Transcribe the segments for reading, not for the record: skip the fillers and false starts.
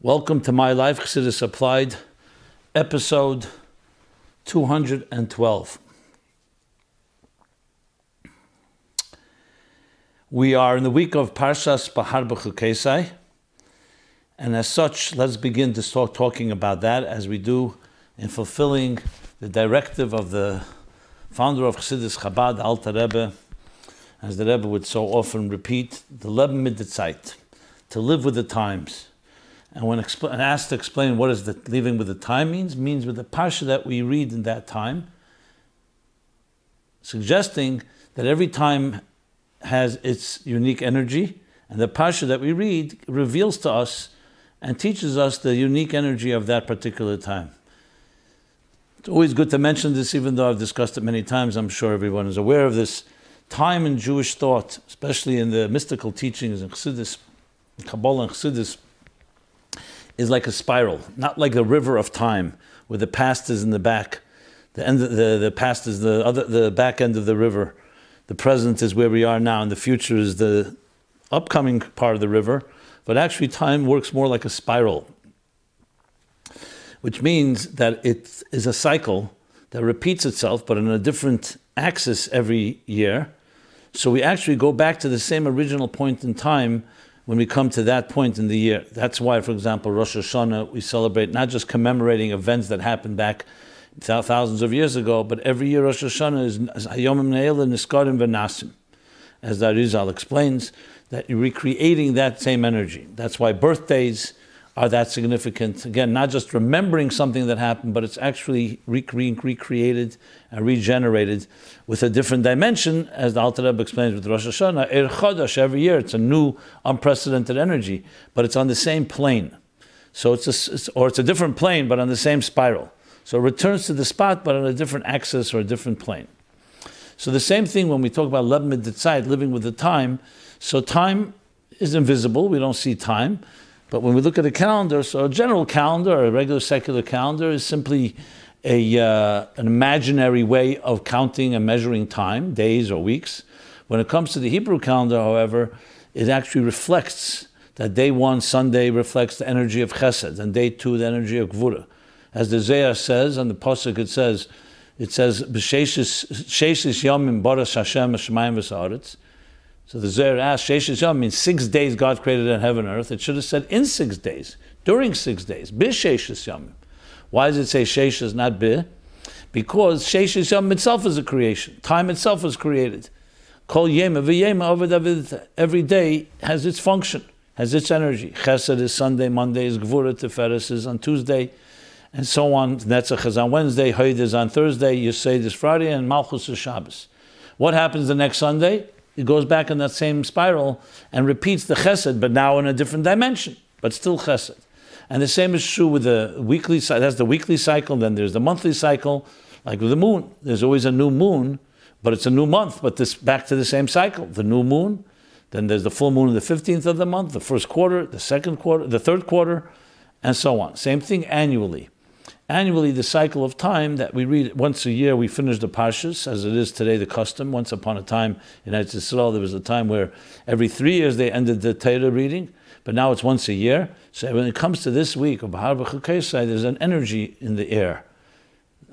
Welcome to My Life, Chassidus Applied, episode 212. We are in the week of Parshas Behar-Bechukosei, and as such, let's begin to start talking about that as we do in fulfilling the directive of the founder of Chassidus Chabad, Alter Rebbe, as the Rebbe would so often repeat, the Leben mit der Zeit, to live with the times. And when asked to explain what is the living with the time means with the parsha that we read in that time, suggesting that every time has its unique energy, and the parsha that we read reveals to us and teaches us the unique energy of that particular time. It's always good to mention this, even though I've discussed it many times. I'm sure everyone is aware of this. Time in Jewish thought, especially in the mystical teachings in Chassidus, Kabbalah and Chassidus, is like a spiral, not like the river of time, where the past is in the back, the past is the back end of the river, the present is where we are now, and the future is the upcoming part of the river. But actually, time works more like a spiral, which means that it is a cycle that repeats itself, but on a different axis every year. So we actually go back to the same original point in time when we come to that point in the year. That's why, for example, Rosh Hashanah, we celebrate not just commemorating events that happened back thousands of years ago, but every year Rosh Hashanah is Hayomim Ne'ela Niskarim V'Nasim. As the Arizal explains, that you're recreating that same energy. That's why birthdays are that significant. Again, not just remembering something that happened, but it's actually recreated and regenerated with a different dimension, as the Alter Rebbe explains with Rosh Hashanah. Er Chodesh, every year, it's a new, unprecedented energy, but it's on the same plane. So it's a different plane, but on the same spiral. So it returns to the spot, but on a different axis or a different plane. So the same thing when we talk about Leben mit der Zeit, living with the time. So time is invisible, we don't see time. But when we look at a calendar, so a general calendar, or a regular secular calendar, is simply an imaginary way of counting and measuring time, days or weeks. When it comes to the Hebrew calendar, however, it actually reflects that day one, Sunday, reflects the energy of Chesed, and day two, the energy of Geulah. As the Zohar says, on the Pasuk it says, B'sheishis yomim baras Hashem hashemayim v'sa'aretz. So the Zohar asks, Sheishis Yom means 6 days God created in heaven and earth. It should have said in 6 days, during 6 days, B'sheishis Yom. Why does it say Sheishis, not B'h? Because Sheishis Yom itself is a creation. Time itself is created. Kol Yema v'Yema avodah. Every day has its function, has its energy. Chesed is Sunday, Monday is Gevurah, Tiferes is on Tuesday, and so on. Netzach is on Wednesday, Hoid is on Thursday, Yesod is Friday, and Malchus is Shabbos. What happens the next Sunday? It goes back in that same spiral and repeats the chesed, but now in a different dimension, but still chesed. And the same is true with the weekly cycle. That's the weekly cycle, then there's the monthly cycle, like with the moon. There's always a new moon, but it's a new month, but this back to the same cycle. The new moon, then there's the full moon on the 15th of the month, the first quarter, the second quarter, the third quarter, and so on. Same thing annually. Annually, the cycle of time that we read once a year, we finish the Parshas, as it is today the custom. Once upon a time in Eretz Yisrael, there was a time where every 3 years they ended the Torah reading, but now it's once a year. So when it comes to this week of Behar-Bechukosei, there's an energy in the air,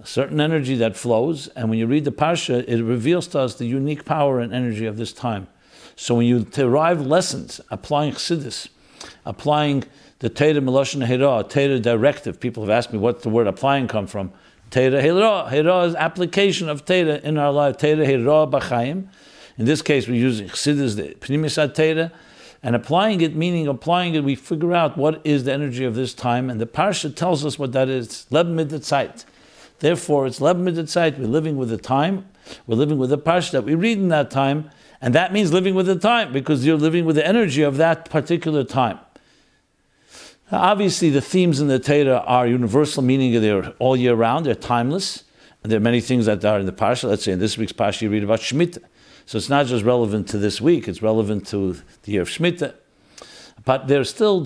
a certain energy that flows, and when you read the Parsha, it reveals to us the unique power and energy of this time. So when you derive lessons, applying Chassidus, applying the Torah Meloshen Hira, Torah directive. People have asked me what the word applying come from. Torah Hira. Hira is application of Torah in our life. Torah Hira B'chaim. In this case, we're using Chassidus, the Pnimis Torah, and applying it, we figure out what is the energy of this time, and the Parsha tells us what that is. Leben mit der Zeit. Therefore, it's Leben mit der Zeit. We're living with the time. We're living with the Parsha that we read in that time, and that means living with the time, because you're living with the energy of that particular time. Obviously, the themes in the Torah are universal, meaning they're all year round, they're timeless, and there are many things that are in the Parsha. Let's say in this week's Parsha you read about Shemitah. So it's not just relevant to this week, it's relevant to the year of Shemitah. But there's still,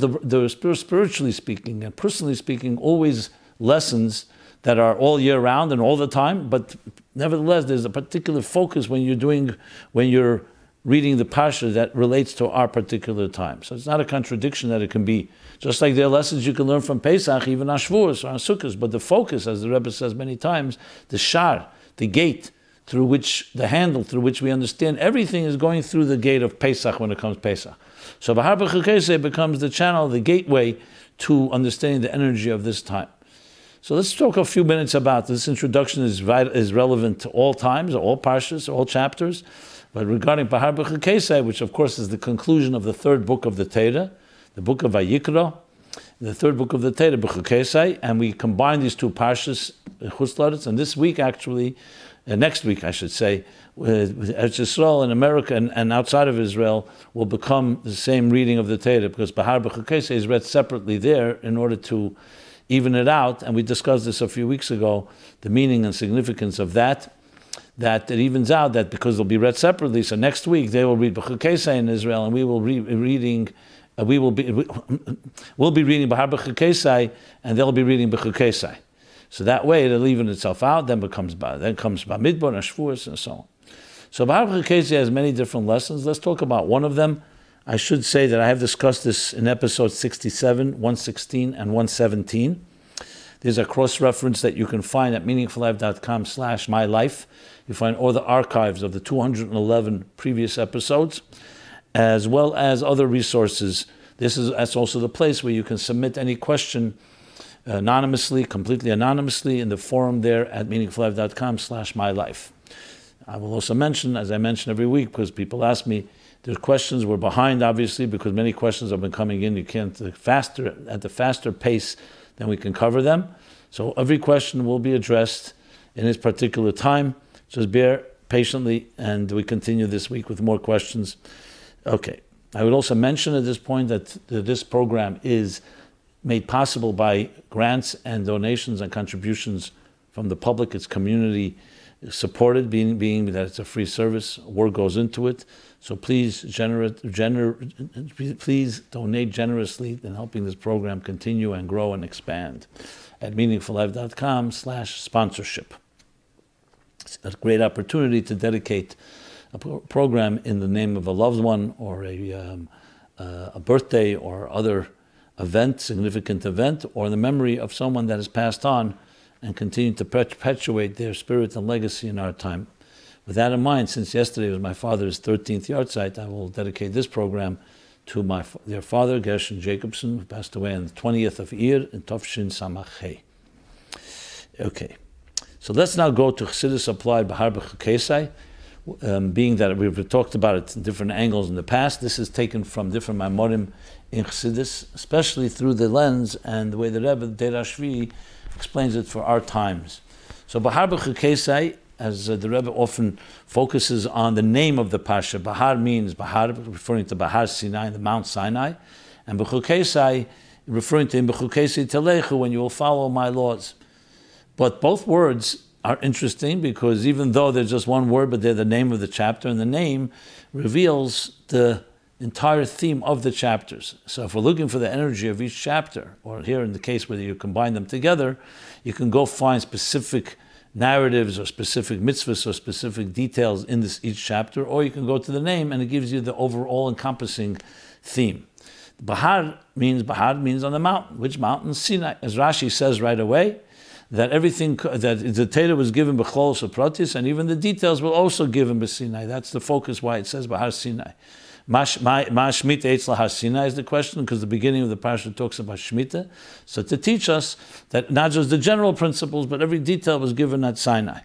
spiritually speaking and personally speaking, always lessons that are all year round and all the time, but nevertheless, there's a particular focus when you're reading the parsha that relates to our particular time. So it's not a contradiction that it can be. Just like there are lessons you can learn from Pesach, even on Shavuos or on Sukkot, but the focus, as the Rebbe says many times, the shar, the gate, through which, the handle through which we understand everything is going through the gate of Pesach when it comes Pesach. So Behar-Bechukosei becomes the channel, the gateway to understanding the energy of this time. So let's talk a few minutes about this. Introduction is relevant to all times, all parshas, all chapters. But regarding Behar-Bechukosei, which of course is the conclusion of the third book of the Torah, the book of Vayikra, the third book of the Torah, Bechukosei, and we combine these two parshas, Chutz, and this week actually, next week I should say, Eretz Yisrael in America and outside of Israel will become the same reading of the Torah, because Behar-Bechukosei is read separately there in order to even it out, and we discussed this a few weeks ago, the meaning and significance of that it evens out, that because they'll be read separately, so next week they will read Bechukosei in Israel, and we will be reading Behar-Bechukosei, and they'll be reading Bechukosei. So that way it'll even itself out, then comes Bamidbar and Shavuos and so on. So Behar-Bechukosei has many different lessons. Let's talk about one of them. I should say that I have discussed this in episodes 67, 116, and 117. There's a cross-reference that you can find at meaningfullife.com/mylife. You find all the archives of the 211 previous episodes, as well as other resources. That's also the place where you can submit any question anonymously, completely anonymously, in the forum there at meaningfullife.com/mylife. I will also mention, as I mention every week, because people ask me, there's questions, we're behind obviously, because many questions have been coming in. You can't, at the faster pace than we can cover them. So every question will be addressed in its particular time. Just bear patiently, and we continue this week with more questions. Okay. I would also mention at this point that this program is made possible by grants and donations and contributions from the public. It's community supported, being that it's a free service. Work goes into it. So please please donate generously in helping this program continue and grow and expand at meaningfullife.com/sponsorship. It's a great opportunity to dedicate a program in the name of a loved one or a birthday or other event, significant event, or the memory of someone that has passed on, and continue to perpetuate their spirit and legacy in our time. With that in mind, since yesterday was my father's 13th yahrzeit, I will dedicate this program to their father, Gershon Jacobson, who passed away on the 20th of Iyar in Tovshin Samach Hey. Okay, so let's now go to Chassidus applied Behar-Bechukosei. Being that we've talked about it in different angles in the past, this is taken from different Maimorim in Chassidus, especially through the lens and the way the Rebbe, the Shvi, explains it for our times. So Behar-Bechukosei, as the Rebbe often focuses on the name of the Pasha. Behar means Behar, referring to Behar Sinai, the Mount Sinai, and Bechukosei, referring to Bechukosei Telechu, when you will follow my laws. But both words are interesting because even though they're just one word, but they're the name of the chapter, and the name reveals the entire theme of the chapters. So if we're looking for the energy of each chapter, or here in the case where you combine them together, you can go find specific narratives or specific mitzvahs or specific details in each chapter, or you can go to the name and it gives you the overall encompassing theme. Behar means on the mountain. Which mountain? Sinai. As Rashi says right away, that everything, that the Torah was given b'chol sopratis, and even the details were also given b'Sinai. That's the focus why it says Behar Sinai. Ma Shmita Eitzla Har Sinai is the question, because the beginning of the parasha talks about Shmita. So to teach us that not just the general principles, but every detail was given at Sinai.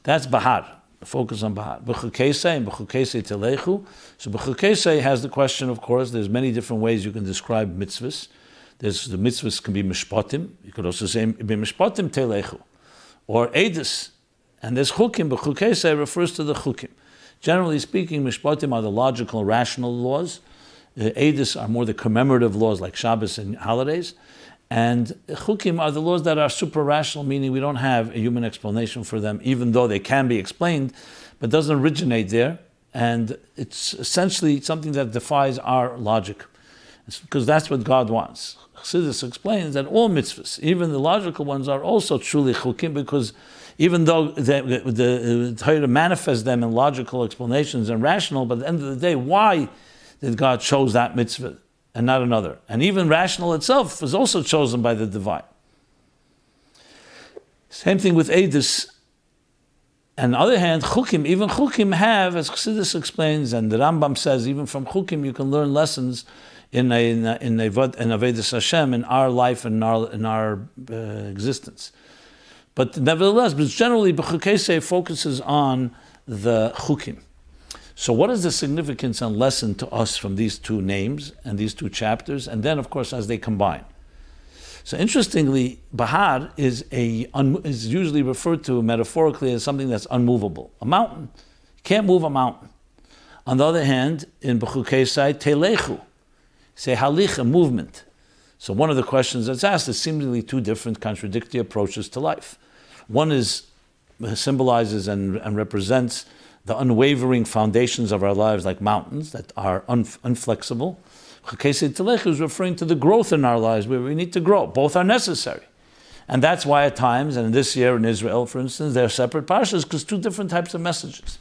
That's Behar, the focus on Behar. Bechukosei and Bechukosei Telechu. So Bechukosei has the question, of course, there's many different ways you can describe mitzvahs. The mitzvahs can be mishpatim. You could also say mishpatim Telechu. Or edus. And there's chukim. Bechukosei refers to the chukim. Generally speaking, mishpatim are the logical, rational laws. Edus are more the commemorative laws like Shabbos and holidays. And chukim are the laws that are super-rational, meaning we don't have a human explanation for them, even though they can be explained, but doesn't originate there. And it's essentially something that defies our logic, because that's what God wants. Chassidus explains that all mitzvahs, even the logical ones, are also truly chukim, because Even though the Torah manifests them in logical explanations and rational, but at the end of the day, why did God chose that mitzvah and not another? And even rational itself was also chosen by the divine. Same thing with Eidus. On the other hand, chukim, even chukim have, as Chassidus explains, and the Rambam says, even from chukim you can learn lessons in avodah Hashem, in our life and in our existence. But nevertheless, but generally, Behar-Bechukosei focuses on the chukim. So what is the significance and lesson to us from these two names and these two chapters? And then, of course, as they combine. So interestingly, Behar is usually referred to metaphorically as something that's unmovable. A mountain. You can't move a mountain. On the other hand, in Behar-Bechukosei, telechu. Say halich, a movement. So one of the questions that's asked is seemingly two different contradictory approaches to life. One symbolizes and represents the unwavering foundations of our lives like mountains that are unflexible. Chesed Telech is referring to the growth in our lives where we need to grow. Both are necessary. And that's why at times, and this year in Israel, for instance, they're separate parshas because two different types of messages.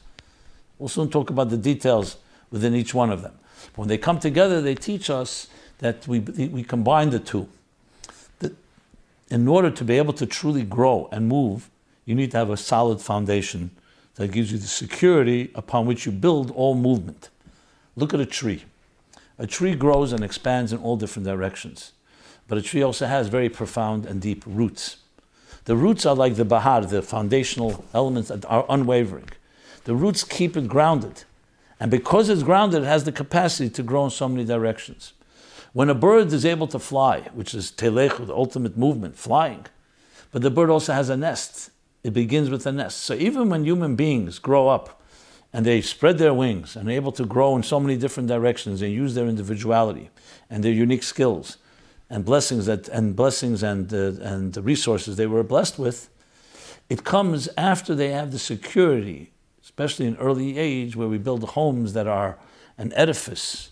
We'll soon talk about the details within each one of them. But when they come together, they teach us that we combine the two. That in order to be able to truly grow and move, you need to have a solid foundation that gives you the security upon which you build all movement. Look at a tree. A tree grows and expands in all different directions. But a tree also has very profound and deep roots. The roots are like the bahar, the foundational elements that are unwavering. The roots keep it grounded. And because it's grounded, it has the capacity to grow in so many directions. When a bird is able to fly, which is telechu, the ultimate movement, flying, but the bird also has a nest. It begins with a nest. So even when human beings grow up and they spread their wings and are able to grow in so many different directions and use their individuality and their unique skills and blessings and the resources they were blessed with, it comes after they have the security, especially in early age, where we build homes that are an edifice,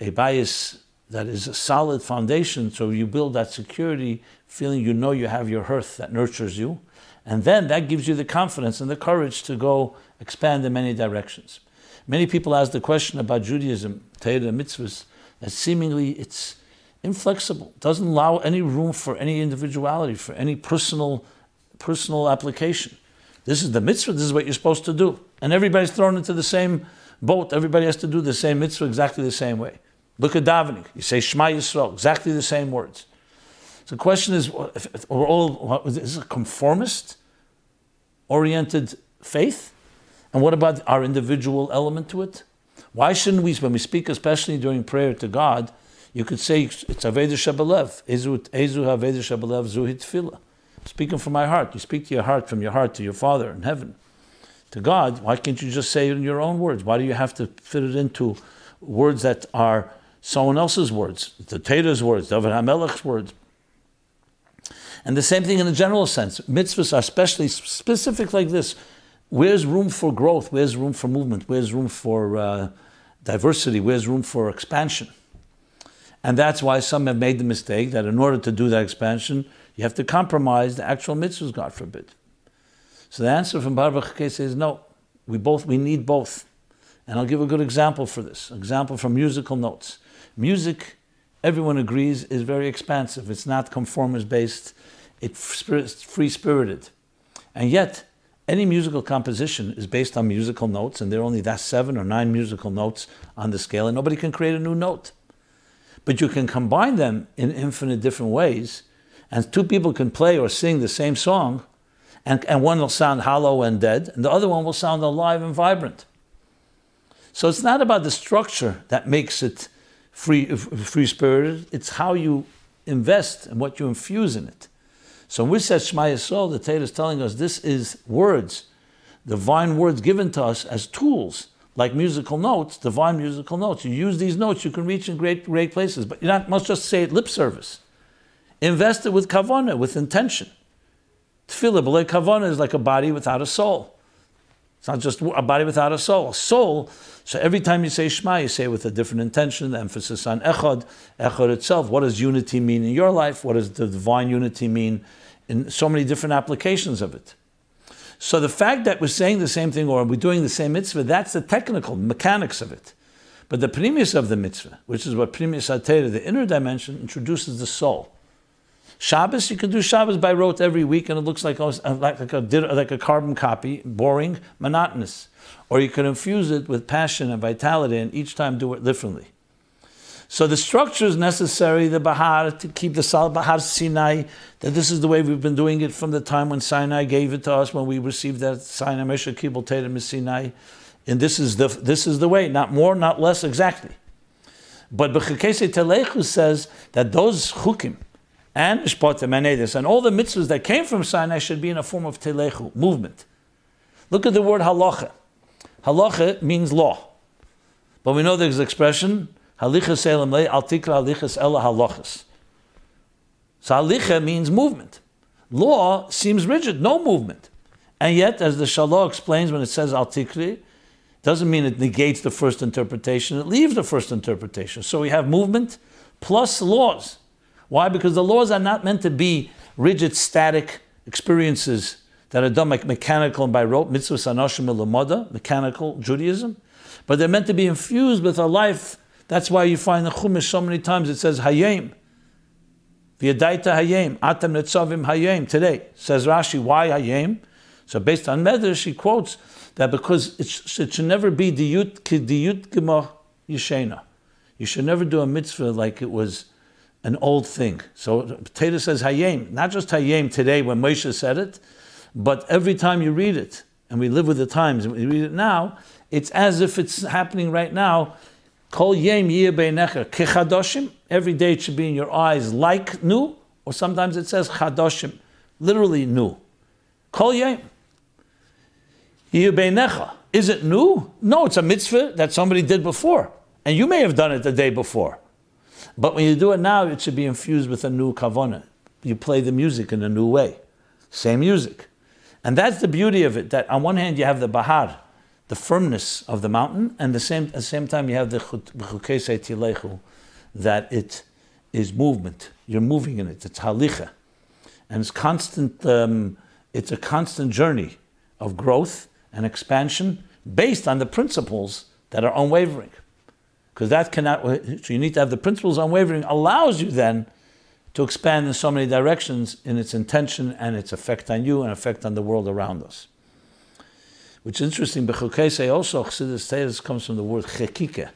a beis that is a solid foundation. So you build that security, feeling you know you have your hearth that nurtures you. And then that gives you the confidence and the courage to go expand in many directions. Many people ask the question about Judaism, Torah, mitzvahs, that seemingly it's inflexible, doesn't allow any room for any individuality, for any personal application. This is the mitzvah, this is what you're supposed to do. And everybody's thrown into the same boat. Everybody has to do the same mitzvah exactly the same way. Look at davening. You say Shema Yisrael, exactly the same words. So the question is, is this a conformist-oriented faith? And what about our individual element to it? Why shouldn't we, when we speak, especially during prayer to God, you could say, it's avodah shebelev, ezu avodah shebelev zu tefillah. Speaking from my heart. You speak to your heart, from your heart to your Father in heaven. To God, why can't you just say it in your own words? Why do you have to fit it into words that are someone else's words? The Torah's words, David HaMelech's words. And the same thing in a general sense. Mitzvahs are especially specific like this. Where's room for growth? Where's room for movement? Where's room for diversity? Where's room for expansion? And that's why some have made the mistake that in order to do that expansion, you have to compromise the actual mitzvahs, God forbid. So the answer from Behar-Bechukosei is no. We need both. And I'll give a good example for this. Example from musical notes. Music, everyone agrees, is very expansive. It's not conformist-based. It's free-spirited. And yet, any musical composition is based on musical notes, and there are only 7 or 9 musical notes on the scale, and nobody can create a new note. But you can combine them in infinite different ways, and two people can play or sing the same song, and one will sound hollow and dead, and the other one will sound alive and vibrant. So it's not about the structure that makes it free-spirited, it's how you invest and what you infuse in it. So when we say Shema Yisrael, the Torah is telling us this is words, divine words given to us as tools, like musical notes, divine musical notes. You use these notes, you can reach in great places, but you must just say it lip service. Invest it with kavanah, with intention. Tefillah, b'lei kavanah, is like a body without a soul. It's not just a body without a soul. A soul, so every time you say Shema, you say it with a different intention, the emphasis on echad itself. What does unity mean in your life? What does the divine unity mean in so many different applications of it? So the fact that we're saying the same thing or we're doing the same mitzvah, that's the technical mechanics of it. But the premise of the mitzvah, which is what premise atera, the inner dimension, introduces the soul. Shabbos, you can do Shabbos by rote every week, and it looks like a carbon copy, boring, monotonous. Or you can infuse it with passion and vitality, and each time do it differently. So the structure is necessary, the Behar, to keep the solid Behar Sinai, that this is the way we've been doing it from the time when Sinai gave it to us, when we received that Sinai, Meshach Kibul Tatum Sinai. And this is the way, not more, not less, exactly. But Bechukosei Telechu says that those chukim, and Mishpatim and Edis, and all the mitzvahs that came from Sinai should be in a form of Telechu, movement. Look at the word halacha. Halacha means law. But we know there's the expression, halichas elam le al tikra halichas ela halachas. So halicha means movement. Law seems rigid, no movement. And yet, as the Shalah explains when it says al tikri, doesn't mean it negates the first interpretation, it leaves the first interpretation. So we have movement plus laws. Why? Because the laws are not meant to be rigid, static experiences that are done like mechanical and by rote, mitzvahs anoshim elamoda, mechanical Judaism, but they're meant to be infused with a life. That's why you find the Chumash so many times it says hayim, v'yadaita hayim, atam netzavim hayim, today. Says Rashi, why hayim? So based on Medrash, he quotes that because it should never be diyut gemah yishena. You should never do a mitzvah like it was an old thing. So Torah says hayim, not just hayim today when Moshe said it, but every time you read it, and we live with the times, and we read it now, it's as if it's happening right now. Kol yem yeh beinecha kechadoshim. Every day it should be in your eyes like new, or sometimes it says chadoshim, literally new. Kol yem yeh beinecha. Is it new? No, it's a mitzvah that somebody did before, and you may have done it the day before. But when you do it now, it should be infused with a new kavanah. You play the music in a new way. Same music. And that's the beauty of it, that on one hand you have the Behar, the firmness of the mountain, and at the same time you have the Bechukosei Tilechu, that it is movement. You're moving in it. It's halicha. And it's constant. It's a constant journey of growth and expansion based on the principles that are unwavering. Because that cannot, so you need to have the principles unwavering, allows you then to expand in so many directions in its intention and its effect on you and effect on the world around us. Which is interesting, Bechukosei also, Chassidus Teres comes from the word chekike.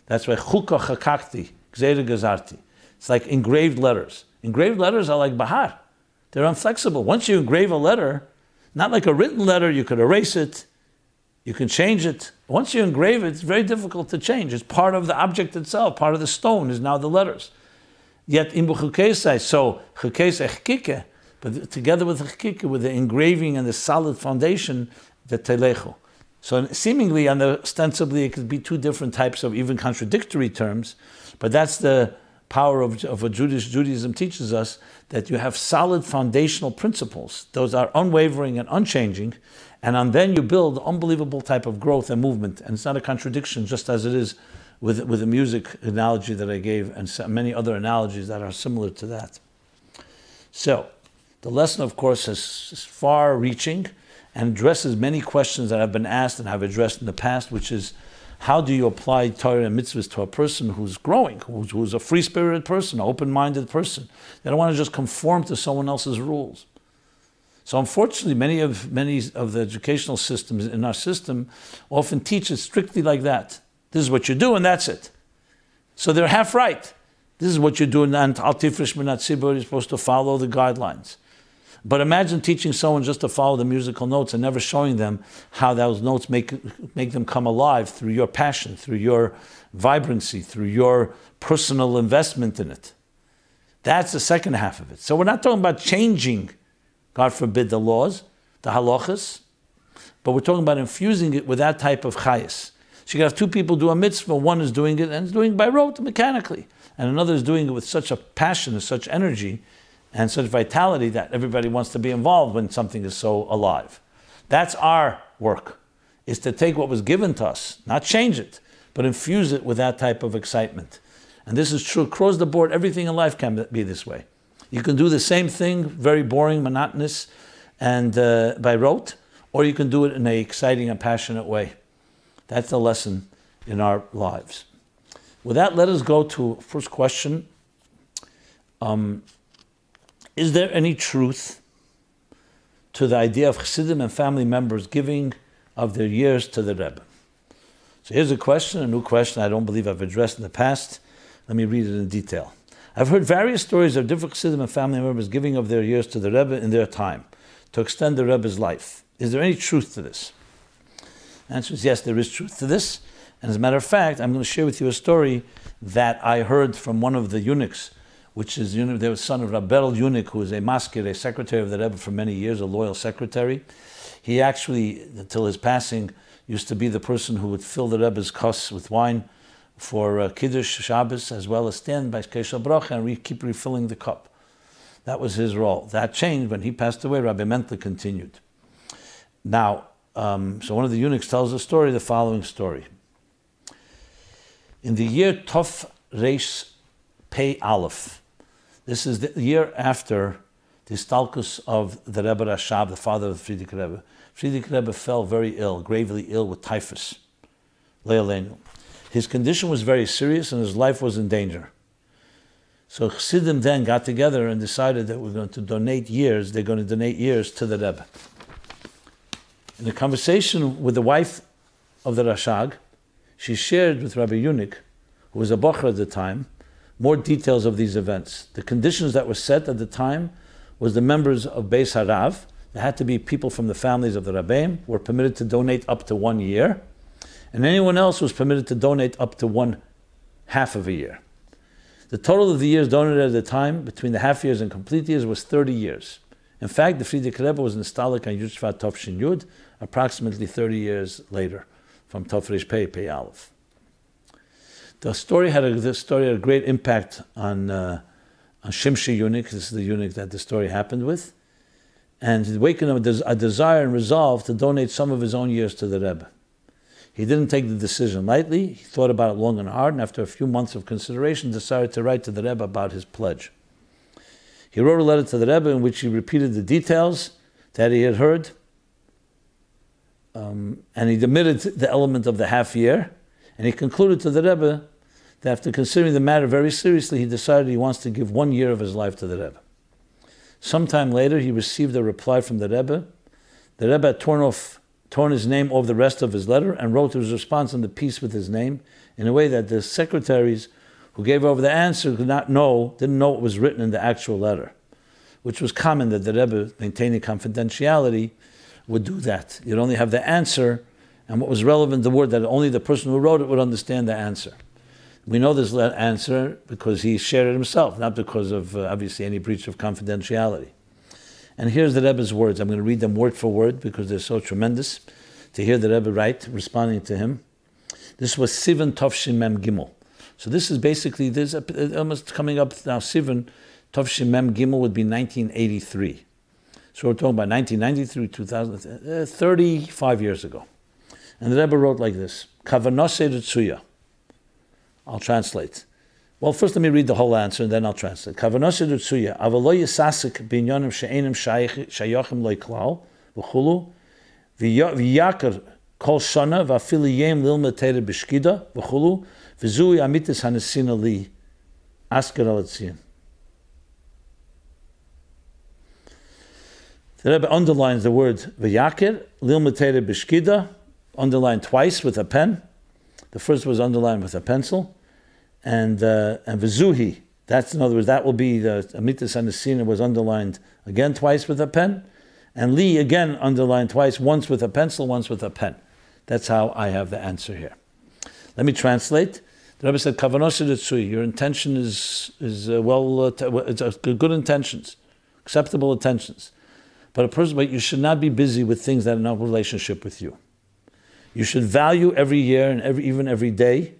That's why chukah chakakti, gzeira gazarti. It's like engraved letters. Engraved letters are like Behar. They're inflexible. Once you engrave a letter, not like a written letter, you could erase it, you can change it. Once you engrave it, it's very difficult to change. It's part of the object itself. Part of the stone is now the letters. Yet in Bechukosei, so Chukosei chekike, but together with the chekike, with the engraving and the solid foundation, the telechu. So seemingly, ostensibly, it could be two different types of even contradictory terms, but that's the power of what Judaism teaches us, that you have solid foundational principles. Those are unwavering and unchanging, and on then you build unbelievable type of growth and movement. And it's not a contradiction, just as it is with the music analogy that I gave, and many other analogies that are similar to that. So, the lesson, of course, is far-reaching and addresses many questions that have been asked and have addressed in the past, which is, how do you apply Torah and mitzvahs to a person who's growing, who's a free-spirited person, an open-minded person? They don't want to just conform to someone else's rules. So unfortunately, many of the educational systems in our system often teach it strictly like that. This is what you do, and that's it. So they're half right. This is what you do, and you're supposed to follow the guidelines. But imagine teaching someone just to follow the musical notes and never showing them how those notes make them come alive through your passion, through your vibrancy, through your personal investment in it. That's the second half of it. So we're not talking about changing, God forbid, the laws, the halachas, but we're talking about infusing it with that type of chayas. So you can have two people do a mitzvah, one is doing it and is doing it by rote, mechanically, and another is doing it with such a passion and such energy and such vitality that everybody wants to be involved when something is so alive. That's our work, is to take what was given to us, not change it, but infuse it with that type of excitement. And this is true across the board. Everything in life can be this way. You can do the same thing, very boring, monotonous, and by rote, or you can do it in an exciting and passionate way. That's the lesson in our lives. With that, let us go to first question. Is there any truth to the idea of chassidim and family members giving of their years to the Rebbe? So here's a question, a new question I don't believe I've addressed in the past. Let me read it in detail. I've heard various stories of different chassidim and family members giving of their years to the Rebbe in their time to extend the Rebbe's life. Is there any truth to this? The answer is yes, there is truth to this. And as a matter of fact, I'm going to share with you a story that I heard from one of the eunuchs, which is the son of Rabel eunuch, who is a maskir, a secretary of the Rebbe for many years, a loyal secretary. He actually, until his passing, used to be the person who would fill the Rebbe's kos with wine for Kiddush, Shabbos, as well as stand by Kesha Bracha and keep refilling the cup. That was his role. That changed when he passed away. Rabbi Mentler continued. Now, so one of the eunuchs tells the story, the following story. In the year Tov Reish Pei Aleph, this is the year after the stalkus of the Rebbe Rashab, the father of the Friedrich Rebbe. Friedrich Rebbe fell very ill, gravely ill with typhus. Le'aleinu. His condition was very serious and his life was in danger. So chassidim then got together and decided that we're going to donate years, they're going to donate years to the Rebbe. In a conversation with the wife of the Rashag, she shared with Rabbi Eunuch, who was a bocher at the time, more details of these events. The conditions that were set at the time was the members of beis harav, there had to be people from the families of the Rabbeim, were permitted to donate up to 1 year, and anyone else was permitted to donate up to 1/2 of a year. The total of the years donated at the time, between the half years and complete years, was 30 years. In fact, the Friedrich Rebbe was installed on Yud Shvat Tov Shin Yud, approximately 30 years later, from Tov Reish Pei Aleph. The story had a great impact on Shimshi eunuch. This is the eunuch that the story happened with, and it awakened him a desire and resolve to donate some of his own years to the Rebbe. He didn't take the decision lightly. He thought about it long and hard, and after a few months of consideration, decided to write to the Rebbe about his pledge. He wrote a letter to the Rebbe in which he repeated the details that he had heard, and he omitted the element of the half year, and he concluded to the Rebbe that after considering the matter very seriously, he decided he wants to give 1 year of his life to the Rebbe. Sometime later, he received a reply from the Rebbe. The Rebbe had torn his name over the rest of his letter and wrote his response on the piece with his name in a way that the secretaries who gave over the answer didn't know what was written in the actual letter, which was common that the Rebbe, maintaining confidentiality, would do that. You'd only have the answer, and what was relevant, the word that only the person who wrote it would understand the answer. We know this answer because he shared it himself, not because of, obviously, any breach of confidentiality. And here's the Rebbe's words. I'm going to read them word for word because they're so tremendous to hear the Rebbe write, responding to him. This was Sivan Tovshin Mem Gimel. So this is basically, this almost coming up now, Sivan Tovshin Mem Gimel would be 1983. So we're talking about 1993, 2000, 35 years ago. And the Rebbe wrote like this, Kavanose Ritzuya. I'll translate. Well, first let me read the whole answer and then I'll translate. Kavanose Ritzuya, avalo yisasik binyanim she'enim shayachim loiklal, v'chulu, v'yakar kol shana, v'afili yem lilma teire b'shkida, v'chulu, v'zui amitis hanesina li, asker al-etzion. The Rebbe underlines the word v'yakir, lilma teire b'shkida, underlined twice with a pen. The first was underlined with a pencil. And v'zuhi, that's, in other words, that will be the amitis hanesina was underlined again twice with a pen. And li again underlined twice, once with a pencil, once with a pen. That's how I have the answer here. Let me translate. The Rebbe said, Kavanos Ritzuya, your intention is it's good intentions, acceptable intentions. But you should not be busy with things that are not in relationship with you. You should value every year and even every day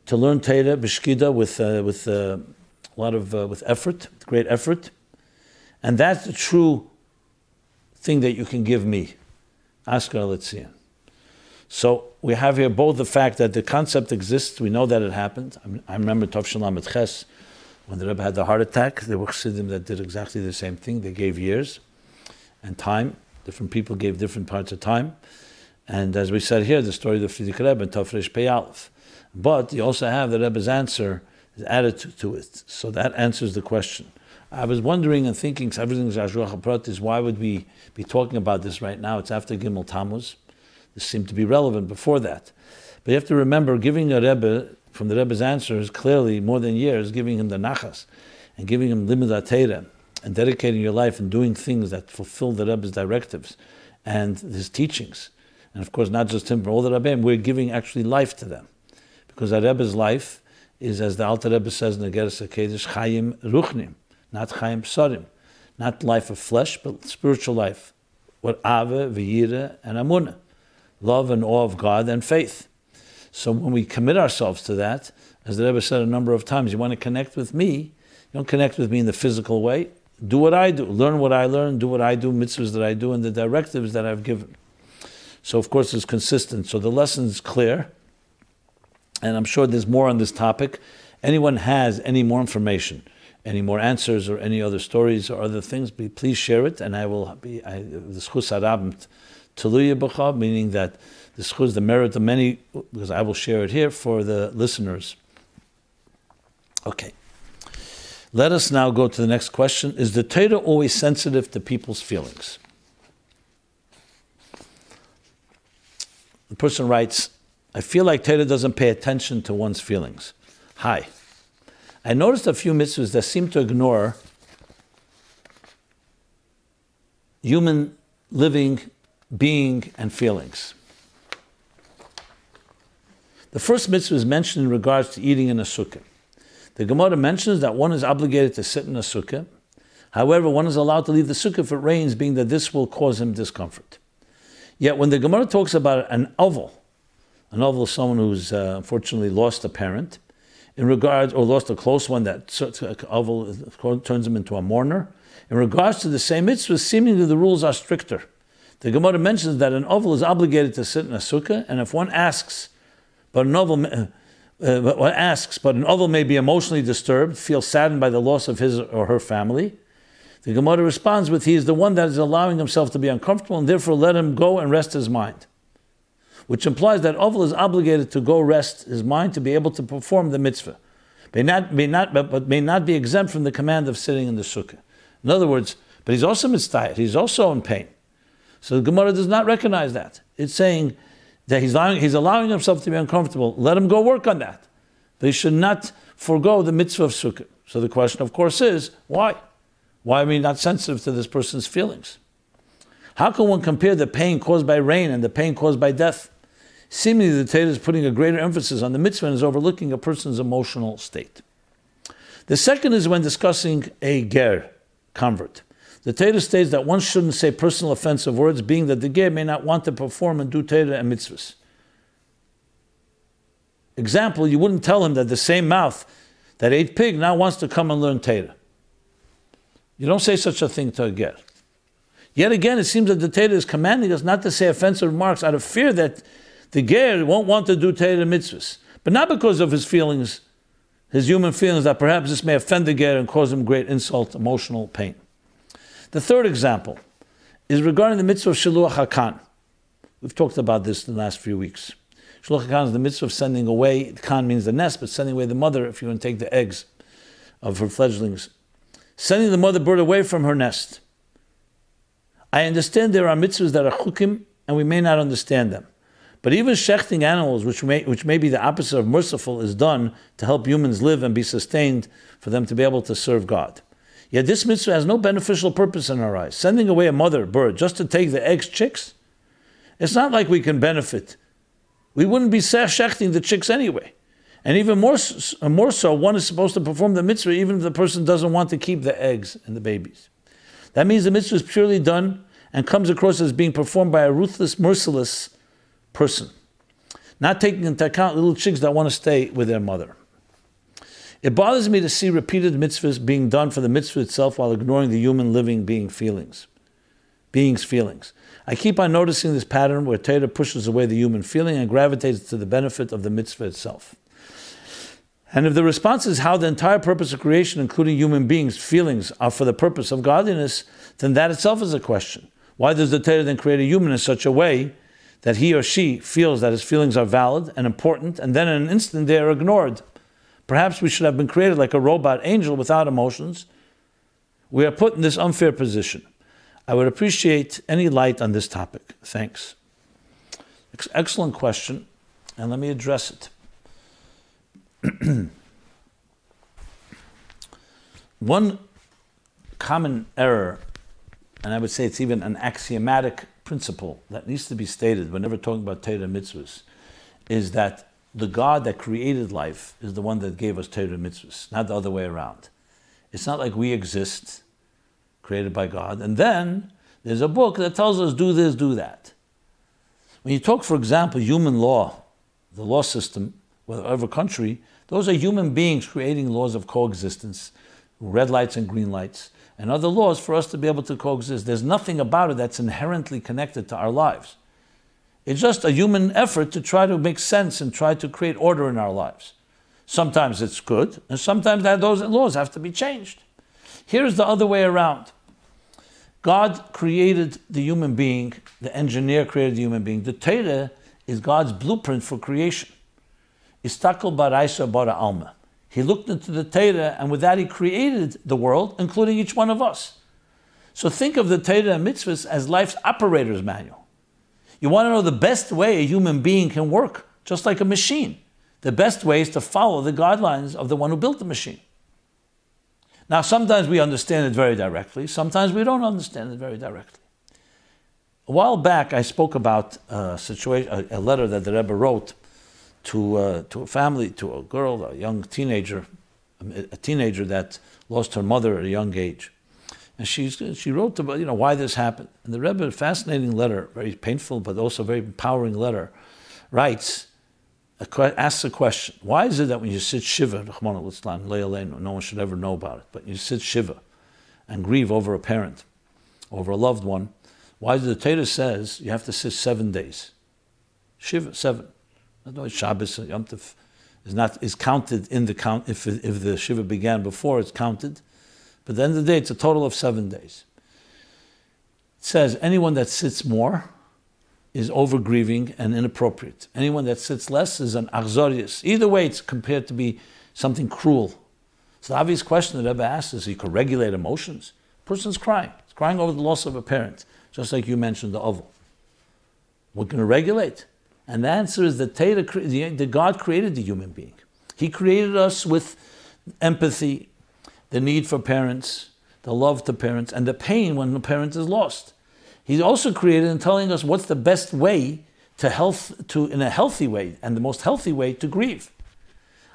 to learn Torah b'shkida with a lot of with effort, with great effort, and that's the true thing that you can give me. Askar Letzion. So we have here both the fact that the concept exists. We know that it happened. I remember Tov Shalom et Ches, when the Rebbe had the heart attack. There were chassidim that did exactly the same thing. They gave years and time Different people gave different parts of time. And as we said here, the story of the Frierdiker Rebbe, Tafresh Pei Aleph. But you also have the Rebbe's answer, his attitude to it. So that answers the question. I was wondering and thinking, everything's Ashruach HaPrat is why would we be talking about this right now? It's after Gimel Tammuz. This seemed to be relevant before that. But you have to remember, giving a Rebbe, from the Rebbe's answer, is clearly more than years, giving him the nachas, and giving him likkutei Torah, and dedicating your life and doing things that fulfill the Rebbe's directives and his teachings. And of course, not just him, but all the Rebbeim, we're giving actually life to them. Because our Rebbe's life is, as the Alter Rebbe says in the Geras HaKedesh, chayim ruchnim, not chayim psarim, not life of flesh, but spiritual life. What ave, v'yira, and amunah, love and awe of God and faith. So when we commit ourselves to that, as the Rebbe said a number of times, you want to connect with me, you don't connect with me in the physical way, do what I do, learn what I learn, do what I do, mitzvahs that I do, and the directives that I've given. So of course it's consistent. So the lesson is clear, and I'm sure there's more on this topic. Anyone has any more information, any more answers, or any other stories or other things, please share it, and I will be the schus harabim teluya b'cha, meaning that the schus, the merit of many, because I will share it here for the listeners. Okay. Let us now go to the next question. Is the Torah always sensitive to people's feelings? The person writes, I feel like Torah doesn't pay attention to one's feelings. Hi. I noticed a few mitzvahs that seem to ignore human living, being, and feelings. The first mitzvah is mentioned in regards to eating in a sukkah. The Gemara mentions that one is obligated to sit in a sukkah. However, one is allowed to leave the sukkah if it rains, being that this will cause him discomfort. Yet when the Gemara talks about an oval is someone who's unfortunately lost a parent, in regards, or lost a close one, that oval turns him into a mourner. In regards to the same mitzvah, seemingly the rules are stricter. The Gemara mentions that an oval is obligated to sit in a sukkah, and if one asks, but an oval may be emotionally disturbed, feel saddened by the loss of his or her family, the Gemara responds with, he is the one that is allowing himself to be uncomfortable, and therefore let him go and rest his mind. Which implies that oval is obligated to go rest his mind to be able to perform the mitzvah, but may not be exempt from the command of sitting in the sukkah. In other words, but he's also mitzvah, he's also in pain. So the Gemara does not recognize that. It's saying that he's allowing himself to be uncomfortable. Let him go work on that. But he should not forego the mitzvah of sukkah. So the question, of course, is, why? Why are we not sensitive to this person's feelings? How can one compare the pain caused by rain and the pain caused by death? Seemingly the Torah is putting a greater emphasis on the mitzvah and is overlooking a person's emotional state. The second is when discussing a ger, convert. The Torah states that one shouldn't say personal offensive words, being that the ger may not want to perform and do Torah and mitzvahs. Example, you wouldn't tell him that the same mouth that ate pig now wants to come and learn Torah. You don't say such a thing to a ger. Yet again, it seems that the Torah is commanding us not to say offensive remarks out of fear that the ger won't want to do Torah and mitzvahs, but not because of his feelings, his human feelings, that perhaps this may offend the ger and cause him great insult, emotional pain. The third example is regarding the mitzvah of Shiluach HaKan. We've talked about this in the last few weeks. Shiluach HaKan is the mitzvah of sending away, Kan means the nest, but sending away the mother if you want to take the eggs of her fledglings. Sending the mother bird away from her nest. I understand there are mitzvahs that are chukim, and we may not understand them. But even shechting animals, which may be the opposite of merciful, is done to help humans live and be sustained for them to be able to serve God. Yet this mitzvah has no beneficial purpose in our eyes. Sending away a mother bird just to take the eggs, chicks, it's not like we can benefit. We wouldn't be shechting the chicks anyway. And even more so, one is supposed to perform the mitzvah even if the person doesn't want to keep the eggs and the babies. That means the mitzvah is purely done and comes across as being performed by a ruthless, merciless person, not taking into account little chicks that want to stay with their mother. It bothers me to see repeated mitzvahs being done for the mitzvah itself while ignoring the human living being's feelings. I keep on noticing this pattern where Torah pushes away the human feeling and gravitates to the benefit of the mitzvah itself. And if the response is how the entire purpose of creation, including human beings' feelings, are for the purpose of godliness, then that itself is a question. Why does the Torah then create a human in such a way that he or she feels that his feelings are valid and important, and then in an instant they are ignored? Perhaps we should have been created like a robot angel without emotions. We are put in this unfair position. I would appreciate any light on this topic. Thanks. Excellent question, and let me address it. One common error, and I would say it's even an axiomatic principle that needs to be stated whenever talking about Torah mitzvahs, is that the God that created life is the one that gave us Torah mitzvahs, not the other way around. It's not like we exist, created by God, and then there's a book that tells us do this, do that. When you talk, for example, human law, the law system, whatever country, those are human beings creating laws of coexistence, red lights and green lights, and other laws for us to be able to coexist. There's nothing about it that's inherently connected to our lives. It's just a human effort to try to make sense and try to create order in our lives. Sometimes it's good, and sometimes those laws have to be changed. Here's the other way around. God created the human being, the engineer created the human being. The Torah is God's blueprint for creation. Istakel baraisa bara alma. He looked into the Torah, and with that he created the world, including each one of us. So think of the Torah and mitzvahs as life's operator's manual. You want to know the best way a human being can work, just like a machine. The best way is to follow the guidelines of the one who built the machine. Now, sometimes we understand it very directly. Sometimes we don't understand it very directly. A while back, I spoke about a letter that the Rebbe wrote to a family, to a girl, a young teenager, a teenager that lost her mother at a young age. And she wrote about, why this happened. And the Rebbe, a fascinating letter, very painful, but also very empowering letter, writes, asks a question. Why is it that when you sit Shiva, no one should ever know about it, but you sit Shiva and grieve over a parent, over a loved one, why is it the Torah says you have to sit 7 days? Shiva, 7. Otherwise, Shabbos and Yom Tov is counted in the count. If the Shiva began before, it's counted. But at the end of the day, it's a total of 7 days. It says anyone that sits more is over-grieving and inappropriate. Anyone that sits less is an achzorius. Either way, it's compared to be something cruel. So the obvious question that Rebbe asks is, you could regulate emotions. A person's crying. He's crying over the loss of a parent, just like you mentioned the oval. We're going to regulate. And the answer is that the God created the human being. He created us with empathy, the need for parents, the love to parents, and the pain when the parent is lost. He's also created in telling us what's the best way in a healthy way, and the most healthy way to grieve.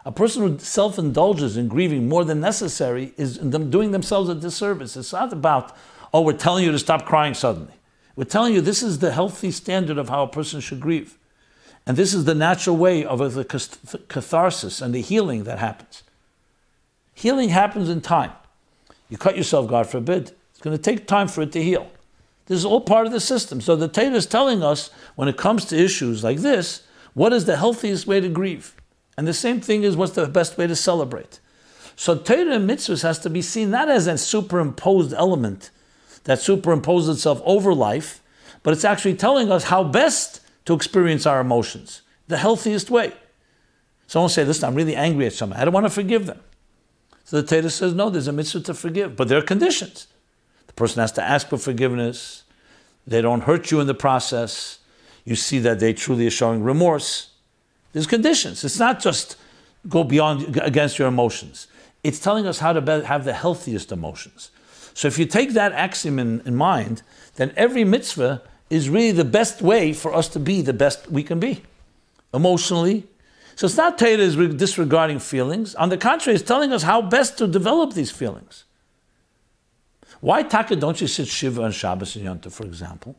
A person who self-indulges in grieving more than necessary is doing themselves a disservice. It's not about, we're telling you to stop crying suddenly. We're telling you this is the healthy standard of how a person should grieve. And this is the natural way of the catharsis and the healing that happens. Healing happens in time. You cut yourself, God forbid. It's going to take time for it to heal. This is all part of the system. So the Torah is telling us, when it comes to issues like this, what is the healthiest way to grieve? And the same thing is, what's the best way to celebrate? So Torah and mitzvahs has to be seen not as a superimposed element that superimposes itself over life, but it's actually telling us how best to experience our emotions, the healthiest way. Someone say, listen, I'm really angry at someone. I don't want to forgive them. So the Torah says, no, there's a mitzvah to forgive, but there are conditions. The person has to ask for forgiveness. They don't hurt you in the process. You see that they truly are showing remorse. There's conditions. It's not just go beyond against your emotions. It's telling us how to have the healthiest emotions. So if you take that axiom in mind, then every mitzvah is really the best way for us to be the best we can be, emotionally. So it's not Torah is disregarding feelings. On the contrary, it's telling us how best to develop these feelings. Why, Taka, don't you sit Shiva on Shabbos and Yom Tov, for example?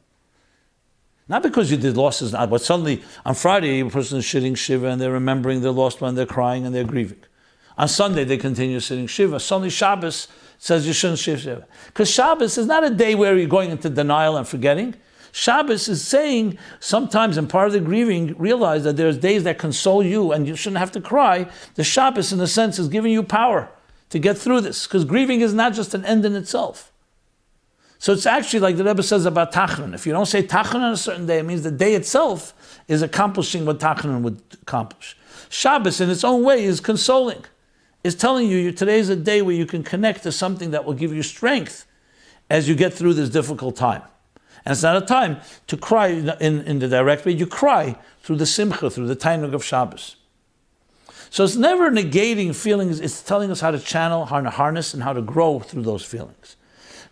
Not because you did losses, but suddenly on Friday, a person is sitting Shiva and they're remembering their lost one, they're crying and they're grieving. On Sunday, they continue sitting Shiva. Suddenly Shabbos says you shouldn't sit Shiva. Because Shabbos is not a day where you're going into denial and forgetting. Shabbos is saying, sometimes in part of the grieving, realize that there's days that console you and you shouldn't have to cry. The Shabbos, in a sense, is giving you power to get through this. Because grieving is not just an end in itself. So it's actually like the Rebbe says about Tachanun. If you don't say Tachanun on a certain day, it means the day itself is accomplishing what Tachanun would accomplish. Shabbos, in its own way, is consoling. Is telling you today is a day where you can connect to something that will give you strength as you get through this difficult time. And it's not a time to cry in the direct way. You cry through the simcha, through the tainug of Shabbos. So it's never negating feelings. It's telling us how to channel, how to harness, and how to grow through those feelings.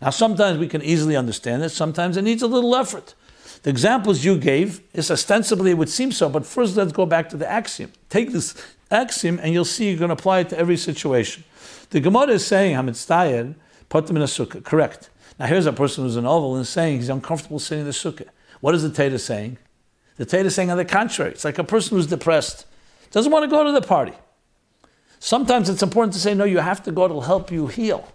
Now, sometimes we can easily understand it. Sometimes it needs a little effort. The examples you gave, is ostensibly it would seem so, but first let's go back to the axiom. Take this axiom and you'll see you can apply it to every situation. The Gemara is saying, Hamitztayed, put them in a sukkah. Correct. Now here's a person who's an oval and saying he's uncomfortable sitting in the sukkah. What is the Torah saying? The Torah is saying on the contrary. It's like a person who's depressed, doesn't want to go to the party. Sometimes it's important to say, no, you have to go, it'll help you heal.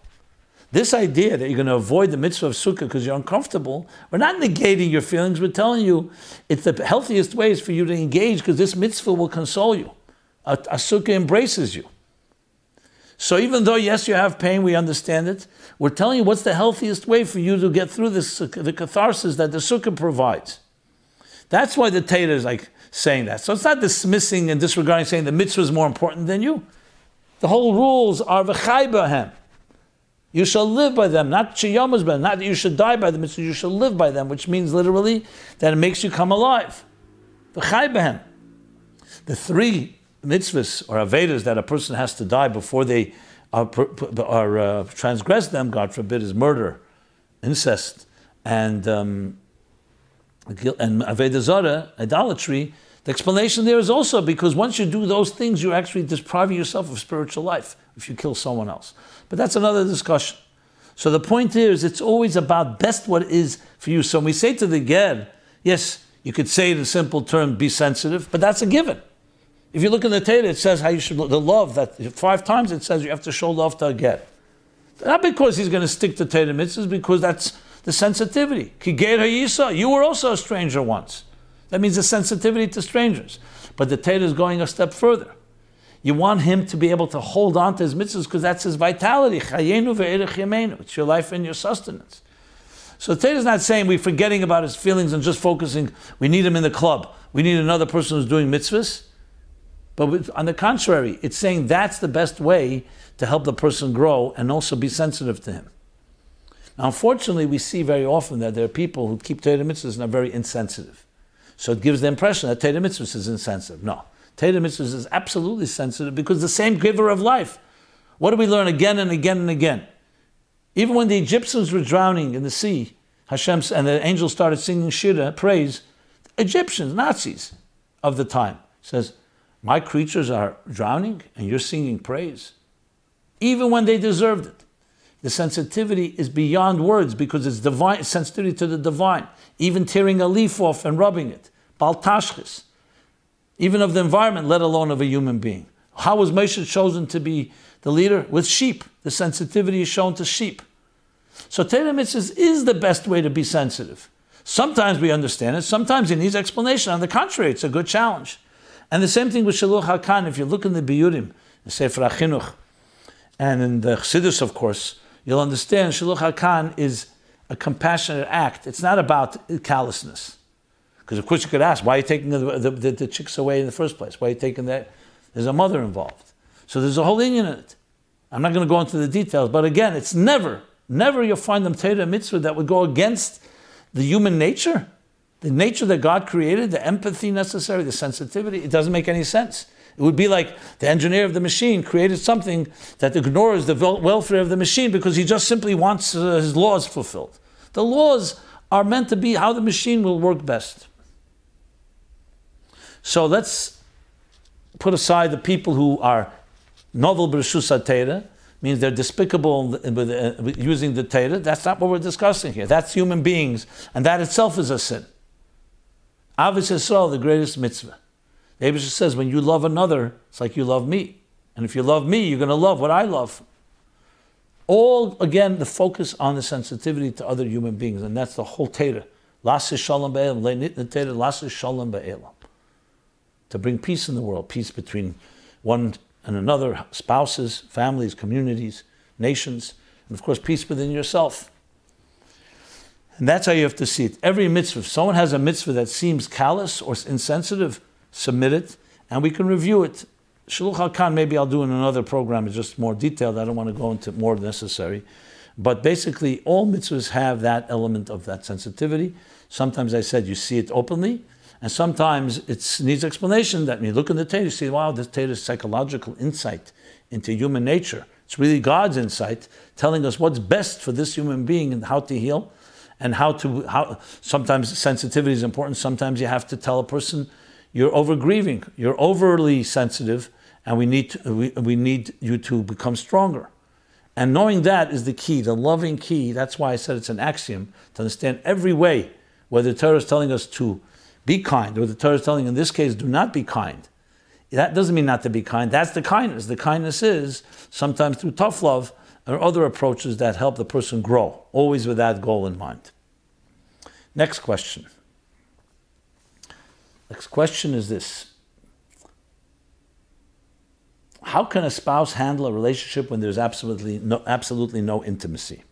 This idea that you're going to avoid the mitzvah of sukkah because you're uncomfortable, we're not negating your feelings, we're telling you it's the healthiest ways for you to engage because this mitzvah will console you. A sukkah embraces you. So even though, yes, you have pain, we understand it, we're telling you what's the healthiest way for you to get through this, the catharsis that the sukkah provides. That's why the Torah is like saying that. So it's not dismissing and disregarding, saying the mitzvah is more important than you. The whole rules are v'chai b'hem. You shall live by them, not sheyomos b'hem, not that you should die by them, it's you shall live by them, which means literally that it makes you come alive. V'chai b'hem. The three mitzvahs or avodas that a person has to die before they are transgress them, God forbid, is murder, incest, and avodah zarah, idolatry. The explanation there is also because once you do those things, you're actually depriving yourself of spiritual life if you kill someone else. But that's another discussion. So the point here is it's always about best what is for you. So when we say to the ger, yes, you could say it in simple terms, be sensitive, but that's a given. If you look in the Torah, it says how you should, the love, that 5 times it says you have to show love to a ger. Not because he's going to stick to Torah mitzvahs, because that's the sensitivity. Ki ger hayisa, you were also a stranger once. That means the sensitivity to strangers. But the Torah is going a step further. You want him to be able to hold on to his mitzvahs because that's his vitality. Chayenu ve'erech yameinu. It's your life and your sustenance. So the Torah is not saying we're forgetting about his feelings and just focusing, we need him in the club. We need another person who's doing mitzvahs. But on the contrary, it's saying that's the best way to help the person grow and also be sensitive to him. Now, unfortunately, we see very often that there are people who keep Torah mitzvahs and are very insensitive. So it gives the impression that Torah mitzvahs is insensitive. No, Torah mitzvahs is absolutely sensitive because the same giver of life. What do we learn again and again and again? Even when the Egyptians were drowning in the sea, Hashem and the angels started singing Shira, praise, Egyptians, Nazis of the time, says, my creatures are drowning and you're singing praise. Even when they deserved it. The sensitivity is beyond words because it's divine, sensitivity to the divine. Even tearing a leaf off and rubbing it. Bal tashchis. Even of the environment, let alone of a human being. How was Moshe chosen to be the leader? With sheep. The sensitivity is shown to sheep. So Torah mitzvahs is the best way to be sensitive. Sometimes we understand it. Sometimes it needs explanation. On the contrary, it's a good challenge. And the same thing with Shiluch HaKan. If you look in the Biyurim, the Sefer HaChinuch, and in the Chassidus, of course, you'll understand Shiluch HaKan is a compassionate act. It's not about callousness. Because of course you could ask, why are you taking the chicks away in the first place? Why are you taking that? There's a mother involved. So there's a whole Indian in it. I'm not going to go into the details, but again, it's never you'll find them Torah mitzvah that would go against the human nature, the nature that God created, the empathy necessary, the sensitivity. It doesn't make any sense. It would be like the engineer of the machine created something that ignores the welfare of the machine because he just simply wants his laws fulfilled. The laws are meant to be how the machine will work best. So let's put aside the people who are novel b'reshus HaTorah, means they're despicable with using the Torah. That's not what we're discussing here. That's human beings, and that itself is a sin. Avos Yisrael, the greatest mitzvah. The Rebbe says, when you love another, it's like you love me. And if you love me, you're going to love what I love. All, again, the focus on the sensitivity to other human beings, and that's the whole Torah. Las shalom ba'elam, le'nit Torah, las shalom ba'elam. To bring peace in the world, peace between one and another, spouses, families, communities, nations, and of course peace within yourself. And that's how you have to see it. Every mitzvah, if someone has a mitzvah that seems callous or insensitive, submit it, and we can review it. Shiluch HaKan, maybe I'll do in another program, it's just more detailed. I don't want to go into more necessary. But basically, all mitzvahs have that element of that sensitivity. Sometimes I said you see it openly, and sometimes it needs explanation. That when you look in the Torah, you see, wow, this Torah is psychological insight into human nature. It's really God's insight, telling us what's best for this human being and how to heal, and how sometimes sensitivity is important. Sometimes you have to tell a person, you're over grieving, you're overly sensitive, and we need you to become stronger. And knowing that is the key, the loving key. That's why I said it's an axiom, to understand every way, whether the Torah is telling us to be kind, or the Torah is telling, in this case, do not be kind. That doesn't mean not to be kind. That's the kindness. The kindness is sometimes through tough love or other approaches that help the person grow, always with that goal in mind. Next question. Next question is this. How can a spouse handle a relationship when there's absolutely no intimacy?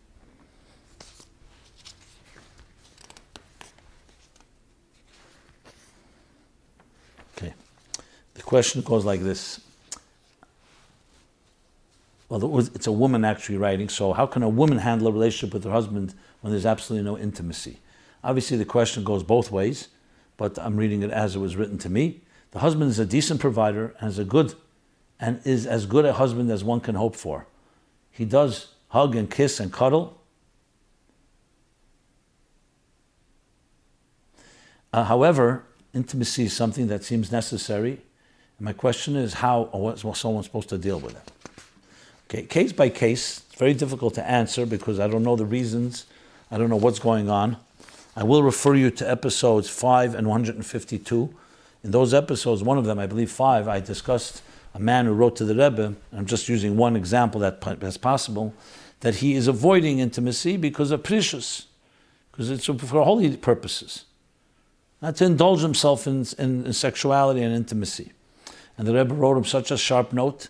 Okay. The question goes like this. Well, it's a woman actually writing, so how can a woman handle a relationship with her husband when there's absolutely no intimacy? Obviously, the question goes both ways, but I'm reading it as it was written to me. The husband is a decent provider and is as good a husband as one can hope for. He does hug and kiss and cuddle. However, intimacy is something that seems necessary. And my question is how is someone supposed to deal with it? Okay, case by case, it's very difficult to answer because I don't know the reasons. I don't know what's going on. I will refer you to episodes 5 and 152. In those episodes, one of them, I believe 5, I discussed a man who wrote to the Rebbe, and I'm just using one example that's possible, that he is avoiding intimacy because of precious, because it's for holy purposes, not to indulge himself in sexuality and intimacy. And the Rebbe wrote him such a sharp note.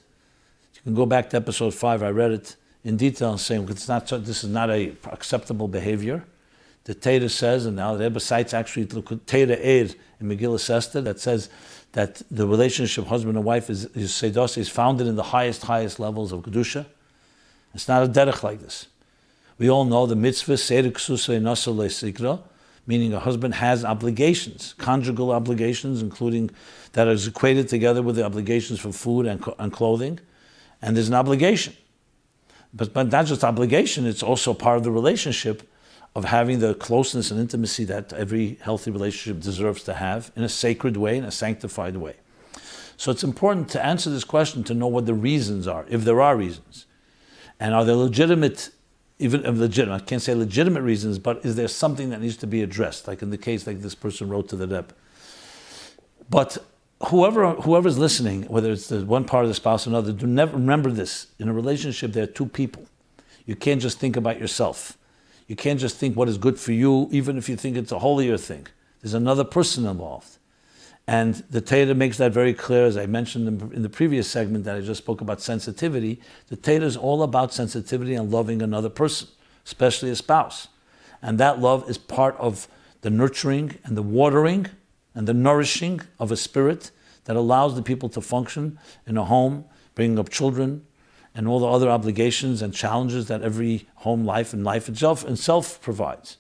You can go back to episode 5, I read it in detail, saying this is not a acceptable behavior. The Torah says, and now the Rebbe cites actually Likkutei Torah in Megillah Esther that says that the relationship husband and wife is founded in the highest levels of Kedusha. It's not a derech like this. We all know the mitzvah, meaning a husband has obligations, conjugal obligations, including that is equated together with the obligations for food and clothing. And there's an obligation. But not just obligation, it's also part of the relationship of having the closeness and intimacy that every healthy relationship deserves to have in a sacred way, in a sanctified way. So it's important to answer this question to know what the reasons are, if there are reasons. And are there legitimate, I can't say legitimate reasons, but is there something that needs to be addressed, like in the case like this person wrote to the Rebbe. But whoever's listening, whether it's the one part of the spouse or another, do never remember this. In a relationship, there are two people. You can't just think about yourself. You can't just think what is good for you, even if you think it's a holier thing. There's another person involved. And the Torah makes that very clear, as I mentioned in the previous segment that I just spoke about sensitivity. The Torah is all about sensitivity and loving another person, especially a spouse. And that love is part of the nurturing and the watering and the nourishing of a spirit that allows the people to function in a home, bringing up children, and all the other obligations and challenges that every home life and life itself provides.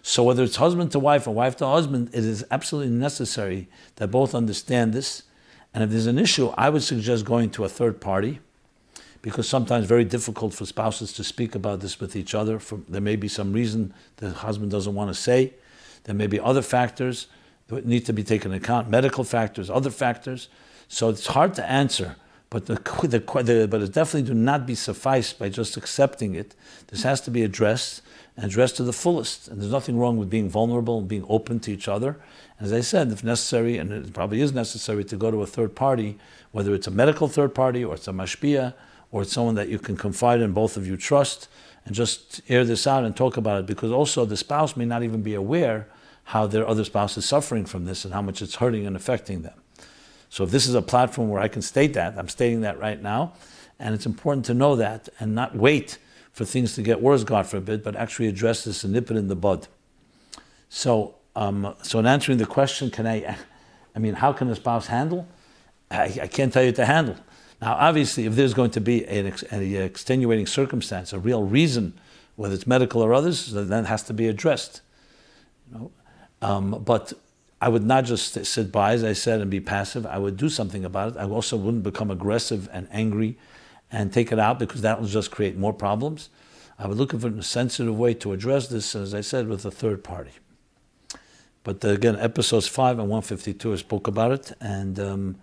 So whether it's husband to wife or wife to husband, it is absolutely necessary that both understand this. And if there's an issue, I would suggest going to a third party, because sometimes it's very difficult for spouses to speak about this with each other. There may be some reason the husband doesn't want to say. There may be other factors that need to be taken into account, medical factors, other factors. So it's hard to answer. But it definitely do not be sufficed by just accepting it. This has to be addressed, and addressed to the fullest. And there's nothing wrong with being vulnerable and being open to each other. And as I said, if necessary, and it probably is necessary, to go to a third party, whether it's a medical third party or it's a mashpia, or it's someone that you can confide in, both of you trust, and just air this out and talk about it. Because also the spouse may not even be aware how their other spouse is suffering from this and how much it's hurting and affecting them. So if this is a platform where I can state that, I'm stating that right now, and it's important to know that and not wait for things to get worse, God forbid, but actually address this and nip it in the bud. So, so in answering the question, how can a spouse handle? I can't tell you to handle. Now, obviously, if there's going to be an extenuating circumstance, a real reason, whether it's medical or others, then that has to be addressed. But I would not just sit by, as I said, and be passive. I would do something about it. I also wouldn't become aggressive and angry and take it out, because that will just create more problems. I would look for a sensitive way to address this, as I said, with a third party. But again, episodes 5 and 152, I spoke about it. And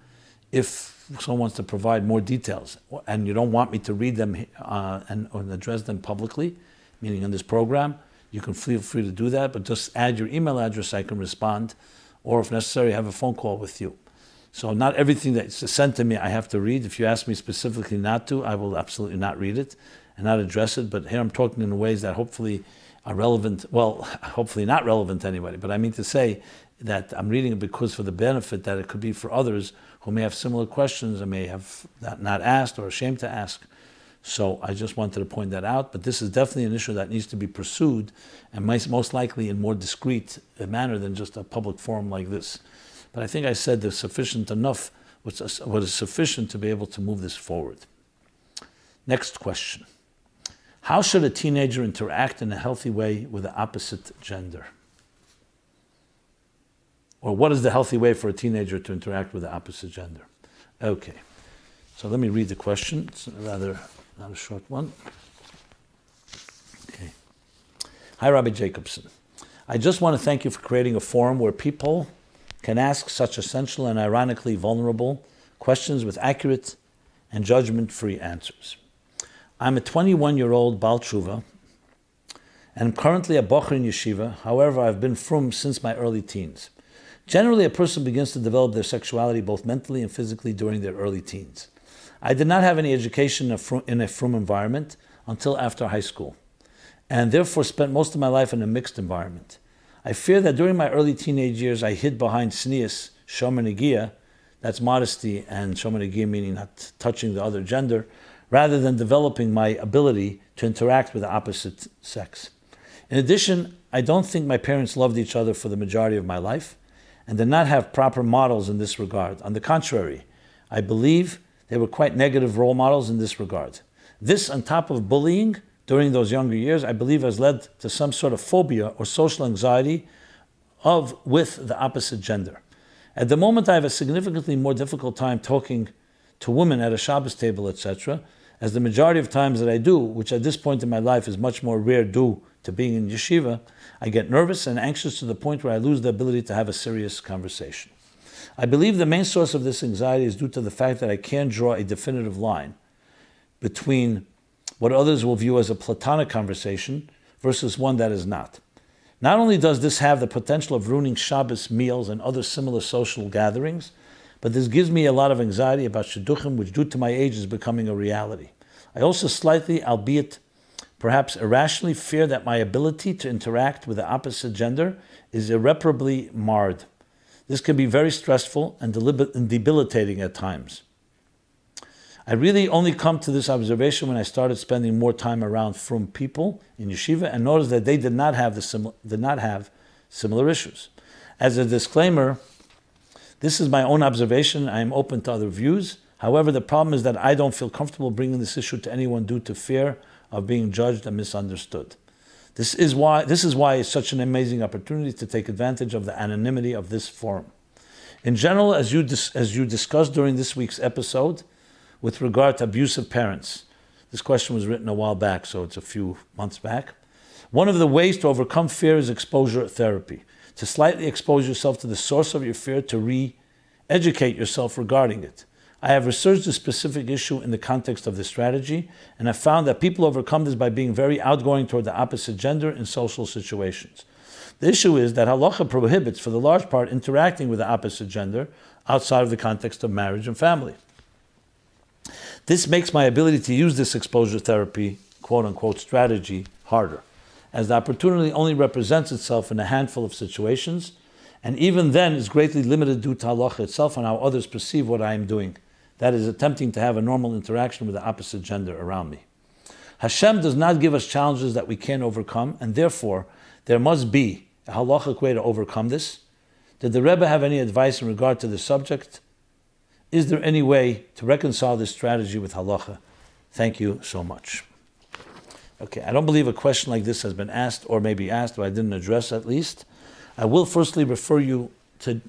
if someone wants to provide more details, and you don't want me to read them and address them publicly, meaning in this program, you can feel free to do that, but just add your email address, I can respond, or if necessary, have a phone call with you. So not everything that's sent to me I have to read. If you ask me specifically not to, I will absolutely not read it and not address it. But here I'm talking in ways that hopefully are relevant, well, hopefully not relevant to anybody, but I mean to say that I'm reading it because for the benefit that it could be for others who may have similar questions and may have not asked or ashamed to ask. So I just wanted to point that out, but this is definitely an issue that needs to be pursued, and most likely in more discreet manner than just a public forum like this. But I think I said there's sufficient enough, what is sufficient to be able to move this forward. Next question. How should a teenager interact in a healthy way with the opposite gender? Or what is the healthy way for a teenager to interact with the opposite gender? Okay, so let me read the question. It's rather not a short one. Okay. Hi, Rabbi Jacobson. I just want to thank you for creating a forum where people can ask such essential and ironically vulnerable questions with accurate and judgment-free answers. I'm a 21-year-old Baal Tshuva, and I'm currently a bocher in yeshiva. However, I've been frum since my early teens. Generally, a person begins to develop their sexuality both mentally and physically during their early teens. I did not have any education in a frum environment until after high school, and therefore spent most of my life in a mixed environment. I fear that during my early teenage years, I hid behind sneas, shomer, that's modesty, and shomer meaning not touching the other gender, rather than developing my ability to interact with the opposite sex. In addition, I don't think my parents loved each other for the majority of my life and did not have proper models in this regard. On the contrary, I believe they were quite negative role models in this regard. This, on top of bullying during those younger years, I believe has led to some sort of phobia or social anxiety with the opposite gender. At the moment, I have a significantly more difficult time talking to women at a Shabbos table, etc., as the majority of times that I do, which at this point in my life is much more rare due to being in yeshiva, I get nervous and anxious to the point where I lose the ability to have a serious conversation. I believe the main source of this anxiety is due to the fact that I can't draw a definitive line between what others will view as a platonic conversation versus one that is not. Not only does this have the potential of ruining Shabbos meals and other similar social gatherings, but this gives me a lot of anxiety about shidduchim, which due to my age is becoming a reality. I also slightly, albeit perhaps irrationally, fear that my ability to interact with the opposite gender is irreparably marred. This can be very stressful and debilitating at times. I really only come to this observation when I started spending more time around frum people in yeshiva and noticed that they did not have similar issues. As a disclaimer, this is my own observation. I am open to other views. However, the problem is that I don't feel comfortable bringing this issue to anyone due to fear of being judged and misunderstood. This is why it's such an amazing opportunity to take advantage of the anonymity of this forum. In general, as you discussed during this week's episode, with regard to abusive parents, this question was written a while back, so it's a few months back. One of the ways to overcome fear is exposure therapy. To slightly expose yourself to the source of your fear, to re-educate yourself regarding it. I have researched this specific issue in the context of this strategy, and have found that people overcome this by being very outgoing toward the opposite gender in social situations. The issue is that halacha prohibits, for the large part, interacting with the opposite gender outside of the context of marriage and family. This makes my ability to use this exposure therapy, quote-unquote, strategy harder, as the opportunity only represents itself in a handful of situations, and even then is greatly limited due to halacha itself and how others perceive what I am doing. That is, attempting to have a normal interaction with the opposite gender around me. Hashem does not give us challenges that we can't overcome, and therefore there must be a halachic way to overcome this. Did the Rebbe have any advice in regard to the subject? Is there any way to reconcile this strategy with halacha? Thank you so much. Okay, I don't believe a question like this has been asked, or maybe asked, but I didn't address at least. I will firstly refer you to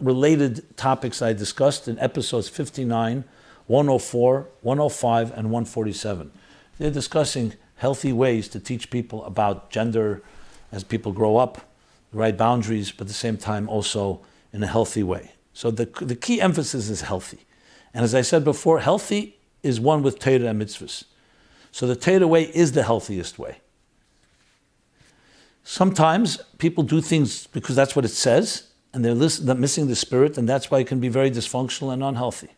related topics I discussed in episodes 59, 104, 105, and 147. They're discussing healthy ways to teach people about gender as people grow up, the right boundaries, but at the same time also in a healthy way. So the key emphasis is healthy. And as I said before, healthy is one with Torah and mitzvahs. So the Torah way is the healthiest way. Sometimes people do things because that's what it says, and they're missing the spirit, and that's why it can be very dysfunctional and unhealthy.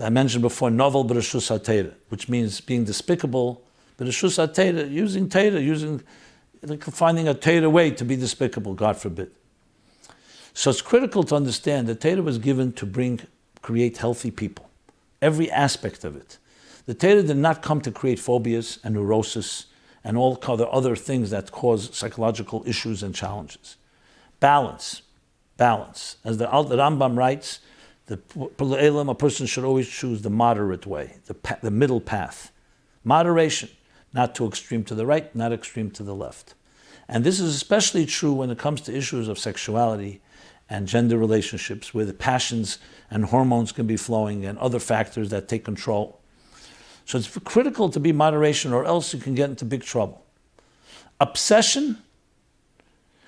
I mentioned before, novel b'reshus ha-Torah, which means being despicable, b'reshus ha-Torah, using Torah, finding a Torah way to be despicable, God forbid. So it's critical to understand that Torah was given to create healthy people. Every aspect of it. The Torah did not come to create phobias and neurosis and all other things that cause psychological issues and challenges. Balance. As the Rambam writes, a person should always choose the moderate way, the middle path. Moderation, not too extreme to the right, not extreme to the left. And this is especially true when it comes to issues of sexuality and gender relationships, where the passions and hormones can be flowing and other factors that take control. So it's critical to be moderation, or else you can get into big trouble. Obsession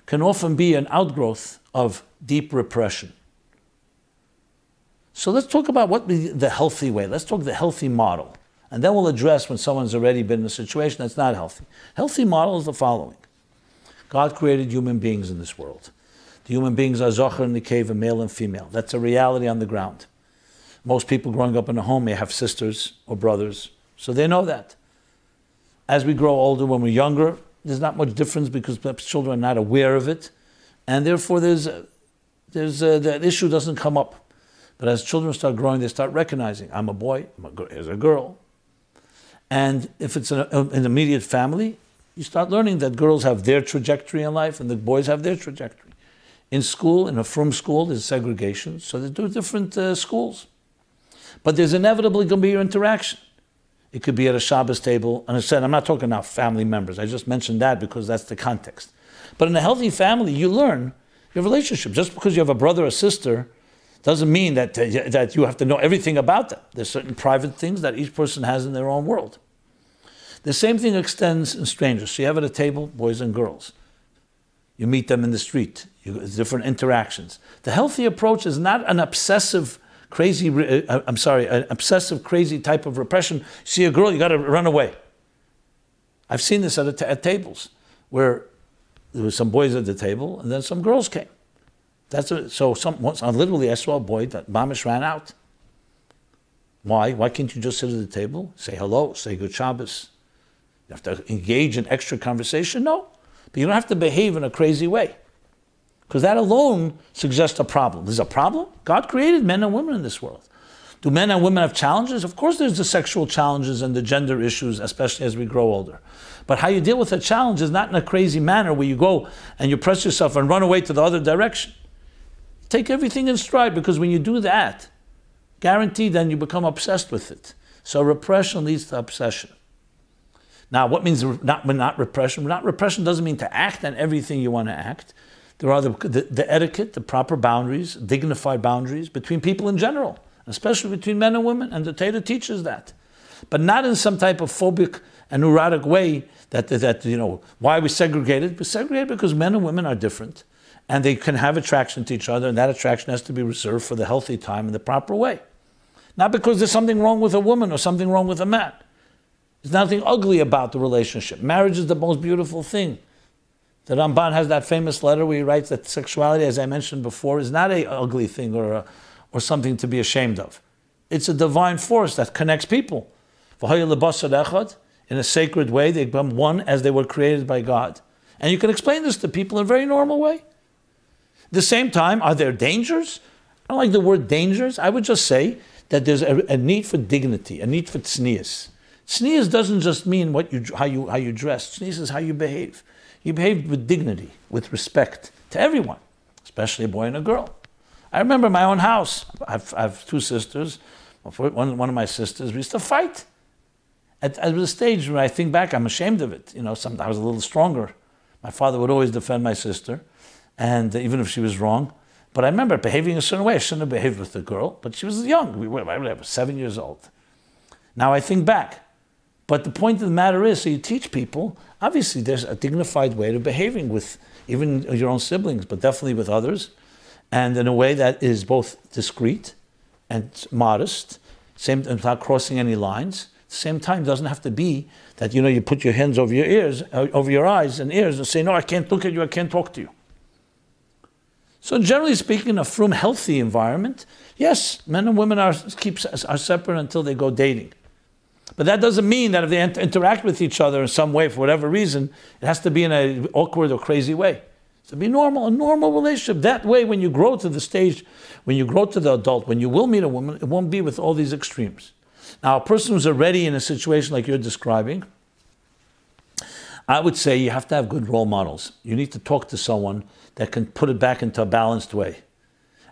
can often be an outgrowth of deep repression. So let's talk about the healthy way. Let's talk the healthy model. And then we'll address when someone's already been in a situation that's not healthy. Healthy model is the following. God created human beings in this world. The human beings are zocher and nekeva, male and female. That's a reality on the ground. Most people growing up in a home may have sisters or brothers, so they know that. As we grow older, when we're younger, there's not much difference because children are not aware of it, and therefore the issue doesn't come up. But as children start growing, they start recognizing, I'm a boy, here's a girl. And if it's an immediate family, you start learning that girls have their trajectory in life and the boys have their trajectory. In school, in a frum school, there's segregation, so there's two different schools. But there's inevitably going to be your interaction. It could be at a Shabbos table, and I said, I'm not talking about family members, I just mentioned that because that's the context. But in a healthy family, you learn your relationship. Just because you have a brother or sister doesn't mean that you have to know everything about them. There's certain private things that each person has in their own world. The same thing extends in strangers. So you have at a table, boys and girls. You meet them in the street. Different interactions. The healthy approach is not an obsessive, crazy type of repression. You see a girl, you got to run away. I've seen this at tables where there were some boys at the table and then some girls came. Literally I saw a boy that mamish ran out. Why? Why can't you just sit at the table, say hello, say good Shabbos? You have to engage in extra conversation? No. But you don't have to behave in a crazy way. Because that alone suggests a problem. There's a problem? God created men and women in this world. Do men and women have challenges? Of course there's the sexual challenges and the gender issues, especially as we grow older. But how you deal with a challenge is not in a crazy manner where you go and you press yourself and run away to the other direction. Take everything in stride, because when you do that, guaranteed then you become obsessed with it. So repression leads to obsession. Now, what means not repression? Not repression doesn't mean to act on everything you want to act. There are the etiquette, the proper boundaries, dignified boundaries between people in general, especially between men and women, and the Torah teaches that. But not in some type of phobic and neurotic way that why are we segregated? We're segregated because men and women are different, and they can have attraction to each other, and that attraction has to be reserved for the healthy time in the proper way. Not because there's something wrong with a woman or something wrong with a man. There's nothing ugly about the relationship. Marriage is the most beautiful thing. The Ramban has that famous letter where he writes that sexuality, as I mentioned before, is not an ugly thing or something to be ashamed of. It's a divine force that connects people. In a sacred way, they become one as they were created by God. And you can explain this to people in a very normal way. At the same time, are there dangers? I don't like the word dangers. I would just say that there's a need for dignity, a need for tznius. Tznius doesn't just mean how you dress. Tznius is how you behave. You behave with dignity, with respect to everyone, especially a boy and a girl. I remember my own house. I have two sisters. One of my sisters, we used to fight. At a stage where I think back, I'm ashamed of it. I was a little stronger. My father would always defend my sister, and even if she was wrong. But I remember behaving a certain way. I shouldn't have behaved with the girl, but she was young. I was 7 years old. Now I think back. But the point of the matter is, so you teach people, obviously there's a dignified way of behaving with even your own siblings, but definitely with others, and in a way that is both discreet and modest, without crossing any lines. At the same time, it doesn't have to be that, you put your hands over your ears, over your eyes and ears and say, no, I can't look at you, I can't talk to you. So generally speaking, a frum, healthy environment, yes, men and women are separate until they go dating. But that doesn't mean that if they interact with each other in some way, for whatever reason, it has to be in an awkward or crazy way. It's to be normal, a normal relationship. That way, when you grow to the stage, when you grow to the adult, when you will meet a woman, it won't be with all these extremes. Now, a person who's already in a situation like you're describing, I would say you have to have good role models. You need to talk to someone that can put it back into a balanced way.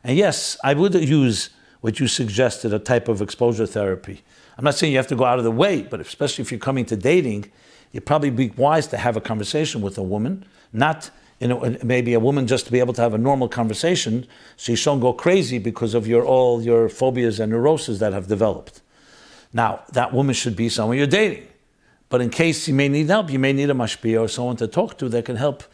And yes, I would use what you suggested, a type of exposure therapy. I'm not saying you have to go out of the way, but especially if you're coming to dating, you'd probably be wise to have a conversation with a woman, not maybe a woman just to be able to have a normal conversation so you don't go crazy because of all your phobias and neuroses that have developed. Now, that woman should be someone you're dating. But in case you may need help, you may need a mashpia or someone to talk to that can help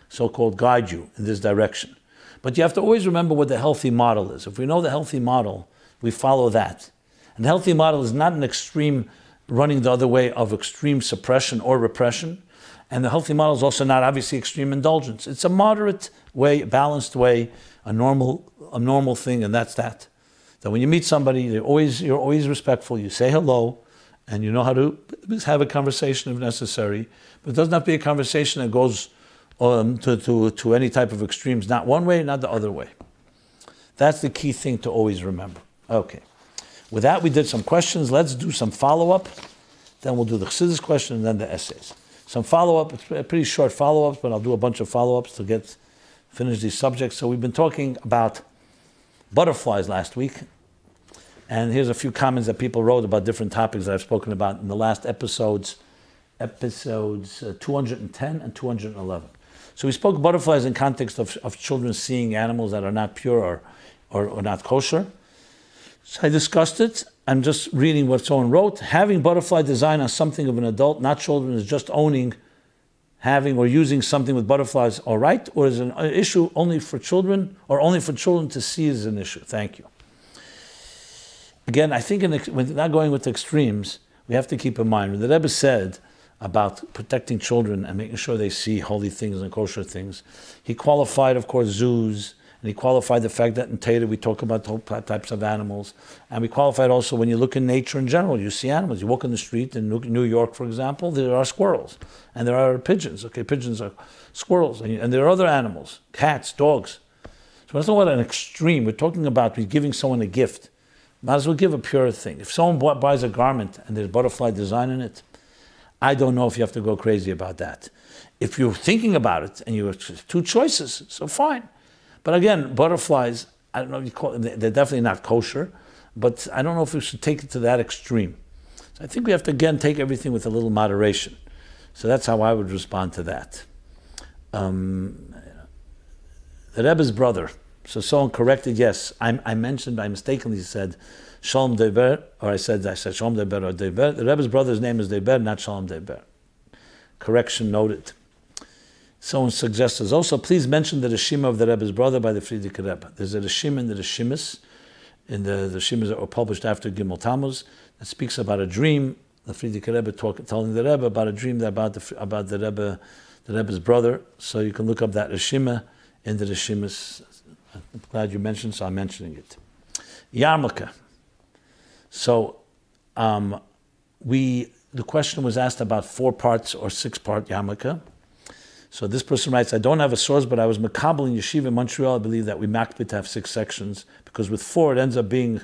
so-called guide you in this direction. But you have to always remember what the healthy model is. If we know the healthy model, we follow that. And the healthy model is not an extreme running the other way of extreme suppression or repression. And the healthy model is also not obviously extreme indulgence. It's a moderate way, a balanced way, a normal thing, and that's that. That when you meet somebody, you're always respectful, you say hello, and you know how to have a conversation if necessary. But it doesn't have to be a conversation that goes to any type of extremes, not one way, not the other way. That's the key thing to always remember. Okay. With that, we did some questions. Let's do some follow-up. Then we'll do the Chassidus question and then the essays. Some follow-up. It's pretty short follow-ups, but I'll do a bunch of follow-ups to finish these subjects. So we've been talking about butterflies last week. And here's a few comments that people wrote about different topics that I've spoken about in the last episodes 210 and 211. So we spoke butterflies in context of children seeing animals that are not pure or not kosher. So I discussed it. I'm just reading what someone wrote. Having butterfly design on something of an adult, not children, is just having or using something with butterflies all right? Or is an issue only for children, or only for children to see is an issue? Thank you. Again, I think when not going with extremes, we have to keep in mind, when the Rebbe said about protecting children and making sure they see holy things and kosher things, he qualified, of course, zoos, and he qualified the fact that in Torah we talk about all types of animals. And we qualified also when you look in nature in general, you see animals. You walk in the street in New York, for example, there are squirrels. And there are pigeons. Okay, pigeons are squirrels. And there are other animals, cats, dogs. So we're not talking about an extreme. We're talking about giving someone a gift. Might as well give a pure thing. If someone buys a garment and there's butterfly design in it, I don't know if you have to go crazy about that. If you're thinking about it and you have two choices, so fine. But again, butterflies, I don't know if you call them, they're definitely not kosher, but I don't know if we should take it to that extreme. So I think we have to, again, take everything with a little moderation. So that's how I would respond to that. The Rebbe's brother, so someone corrected, yes, I mentioned, I mistakenly said Shalom Deber, or I said Shalom Deber or Deber. The Rebbe's brother's name is Deber, not Shalom Deber. Correction noted. Someone suggests also, please mention the Reshima of the Rebbe's brother by the Friedrich Rebbe. There's a Reshima in the Reshimas, the Reshimas that were published after Gimel Tammuz, that speaks about a dream. The Friedrich Rebbe telling the Rebbe about a dream about the Rebbe's brother. So you can look up that Reshima in the Reshimas. I'm glad you mentioned, so I'm mentioning it. Yarmulka. So the question was asked about 4 parts or 6-part yarmulke. So this person writes, I don't have a source, but I was makabel in yeshiva in Montreal. I believe that we makbid to have 6 sections, because with 4 it ends up being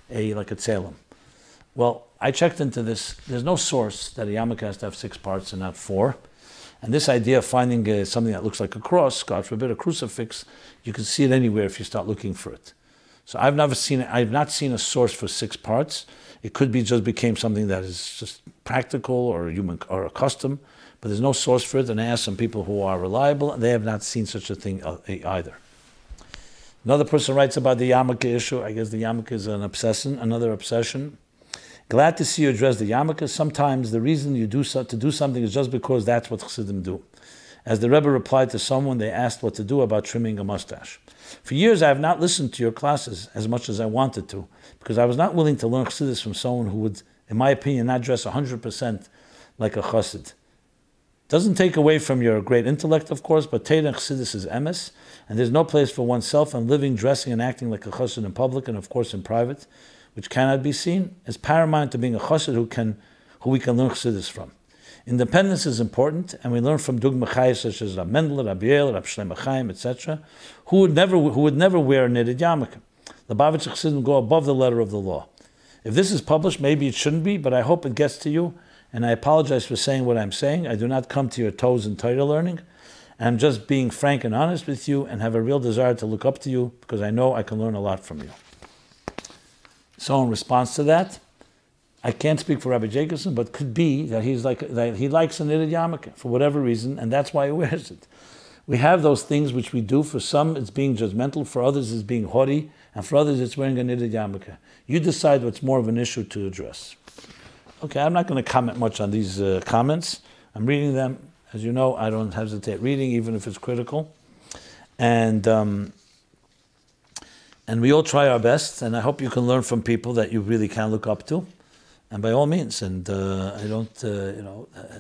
like a tzelem. Well, I checked into this. There's no source that a yarmulke has to have 6 parts and not 4. And this idea of finding something that looks like a cross, God forbid, a crucifix, you can see it anywhere if you start looking for it. So I've not seen a source for 6 parts. It could be just became something that is just practical or human or a custom, but there's no source for it. And I asked some people who are reliable, and they have not seen such a thing either. Another person writes about the yarmulke issue. I guess the yarmulke is another obsession. Glad to see you address the yarmulke. Sometimes the reason you do something is just because that's what chassidim do. As the Rebbe replied to someone, they asked what to do about trimming a mustache. For years, I have not listened to your classes as much as I wanted to, because I was not willing to learn Chassidus from someone who would, in my opinion, not dress 100% like a chassid. Doesn't take away from your great intellect, of course, but Torah and Chassidus is emes, and there's no place for oneself, and living, dressing, and acting like a chassid in public, and of course in private, which cannot be seen, is paramount to being a chassid who we can learn Chassidus from. Independence is important, and we learn from dugma chayes such as Rab Mendel, Rab Yeel, Rab Shlomo Chaim, etc., who would never wear a knitted yarmulke. The Lubavitcher Chassidim go above the letter of the law. If this is published, maybe it shouldn't be, but I hope it gets to you, and I apologize for saying what I'm saying. I do not come to your toes in Torah learning. I'm just being frank and honest with you, and have a real desire to look up to you, because I know I can learn a lot from you. So in response to that, I can't speak for Rabbi Jacobson, but could be that he likes a knitted yarmulke for whatever reason, and that's why he wears it. We have those things which we do. For some, it's being judgmental. For others, it's being haughty. And for others, it's wearing a knitted yarmulke. You decide what's more of an issue to address. Okay, I'm not going to comment much on these comments. I'm reading them. As you know, I don't hesitate reading, even if it's critical. And we all try our best, and I hope you can learn from people that you really can look up to. And by all means, and I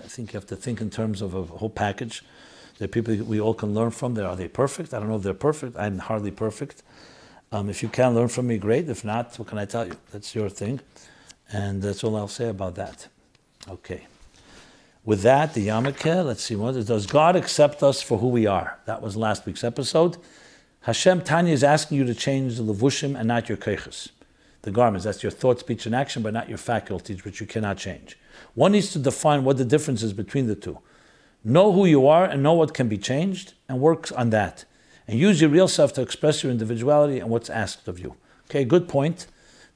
think you have to think in terms of a whole package. There are people we all can learn from. Are they perfect? I don't know if they're perfect. I'm hardly perfect. If you can learn from me, great. If not, what can I tell you? That's your thing. And that's all I'll say about that. Okay. With that, the yarmulke, let's see what it does. God accept us for who we are? That was last week's episode. Hashem Tanya is asking you to change the levushim and not your keiches. The garments, that's your thought, speech, and action, but not your faculties, which you cannot change. One needs to define what the difference is between the two. Know who you are and know what can be changed, and work on that. And use your real self to express your individuality and what's asked of you. Okay, good point,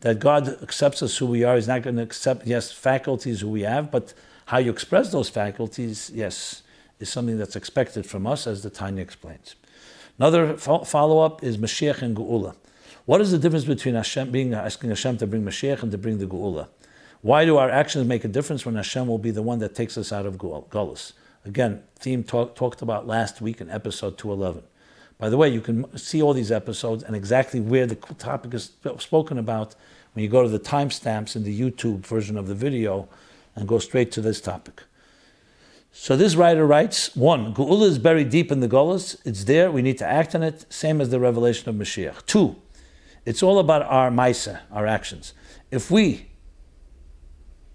that God accepts us who we are. He's not going to accept, yes, faculties who we have, but how you express those faculties, yes, is something that's expected from us, as the Tanya explains. Another follow-up is Moshiach and Geulah. What is the difference between asking Hashem to bring Mashiach and to bring the Geulah? Why do our actions make a difference when Hashem will be the one that takes us out of Gullus? Again, theme talked about last week in episode 211. By the way, you can see all these episodes and exactly where the topic is spoken about when you go to the timestamps in the YouTube version of the video and go straight to this topic. So this writer writes, 1, Geulah is buried deep in the Gullus. It's there. We need to act on it, same as the revelation of Mashiach. 2, it's all about our maisa, our actions. If we,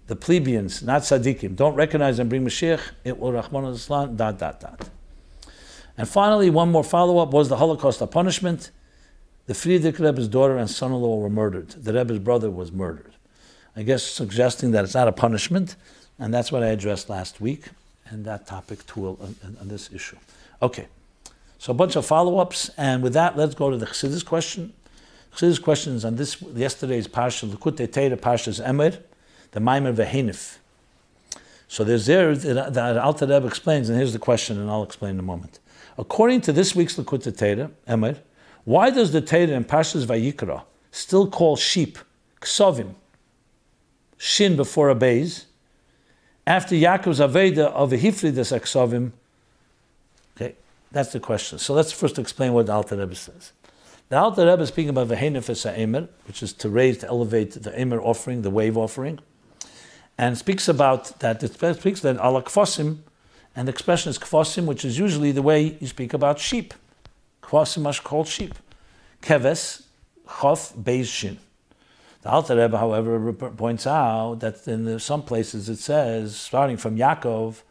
the plebeians, not tzaddikim, don't recognize and bring Mashiach, it will Rahman al-Islam, ... And finally, one more follow-up, was the Holocaust a punishment? The Friedrich Rebbe's daughter and son-in-law were murdered. The Rebbe's brother was murdered. I guess suggesting that it's not a punishment, and that's what I addressed last week, and that topic too on this issue. Okay, so a bunch of follow-ups, and with that, let's go to the Chassidus question. Chassidus question is on yesterday's Parsha, Likkutei Torah, Parsha's Emer, the Maimer Vehenif. So there's the Alter Rebbe explains, and here's the question, and I'll explain in a moment. According to this week's Likkutei Torah, Emer, why does the Torah in Parshas Vayikra still call sheep כשבים, shin before a beis, after Yaakov's avodah of והפריד הכשבים? Okay, that's the question. So let's first explain what the Alter Rebbe says. The Alter Rebbe is speaking about v'heinefes ha'emer, which is to raise, to elevate the emer offering, the wave offering, and speaks about that. It speaks that ala kvasim, and the expression is kvasim, which is usually the way you speak about sheep. Kvasim are called sheep. Keves, chof, beis, shin. The Alter Rebbe, however, points out that in some places it says, starting from Yaakov,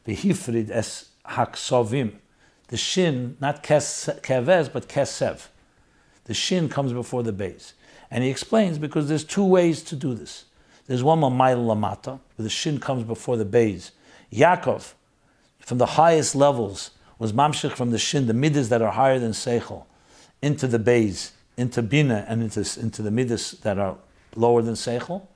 v'hifrid es hakshevim. The shin, not keves, but kesev. The shin comes before the beis. And he explains because there's two ways to do this. There's one Mamayla Lamata, where the shin comes before the beis. Yaakov, from the highest levels, was mamshich from the shin, the midas that are higher than seichel, into the beis, into bina, and into the midas that are lower than seichel.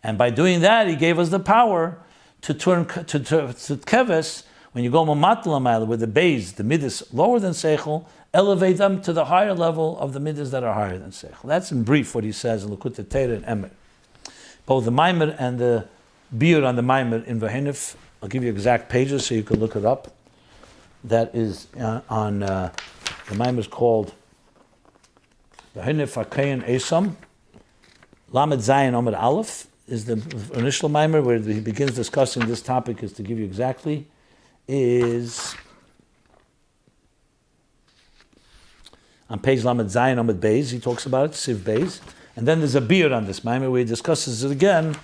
And by doing that, he gave us the power to turn to keves. When you go mamat lamayla with the beis, the midas lower than seichel, elevate them to the higher level of the midas that are higher than seichel. That's in brief what he says in Likkutei Torah and Emer. Both the Maimer and the biur on the Maimer in Vahenif. I'll give you exact pages so you can look it up. That is on the Maimer is called Vahenif Akayin Esam. Lamed Zayin Omer Aleph is the initial Maimer where he begins discussing this topic. Is to give you exactly is on page Lamed Zayin Omer Beis. He talks about it, Siv Beis. And then there's a biur on this Maimer where he discusses it again.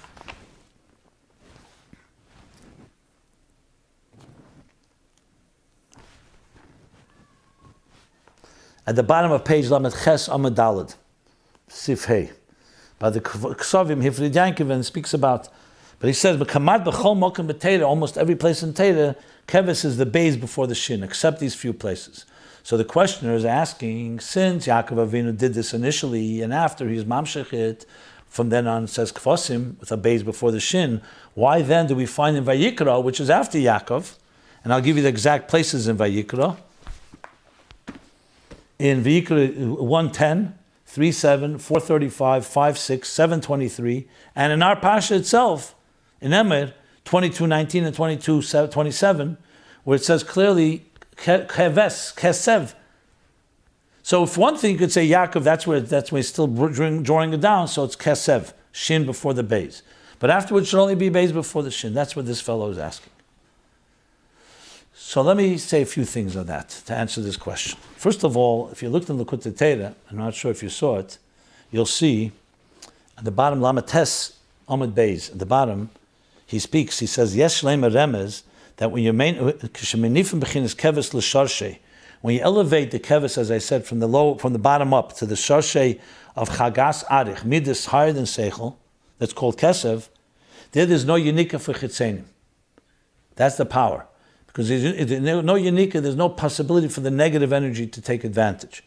At the bottom of page Lamed Ches Amud Daled, Sif Hey, by the Ksavim, Hifrid Yankiv, speaks about, but he says, "B'kamad b'chol mokem b'teira," almost every place in Teira, keves is the beis before the shin, except these few places. So the questioner is asking, since Yaakov Avinu did this initially, and after he's mamshech it, from then on it says kvasim, with a beis before the shin, why then do we find in Vayikra, which is after Yaakov, and I'll give you the exact places in Vayikra, in Vayikra 1:10, 3:7, 4:35, 5:6, 7:23, and in our Pasha itself, in Emer, 22:19 and 22:27, where it says clearly, keves, kesev. So if one thing you could say Yaakov, that's where he's still drawing it down, so it's kesev, shin before the beis. But afterwards it should only be beis before the shin. That's what this fellow is asking. So let me say a few things on that to answer this question. First of all, if you looked in Likkutei Torah, I'm not sure if you saw it, you'll see at the bottom, Lamates Amud Beis, at the bottom, he speaks, he says, Yesh Leima Remez, that when you when you elevate the keves, as I said, from the bottom up to the sharshe of chagas arich, midas higher than seichel, that's called kesev, there's no unika for chitzenim. That's the power. Because there's no unika, there's no possibility for the negative energy to take advantage.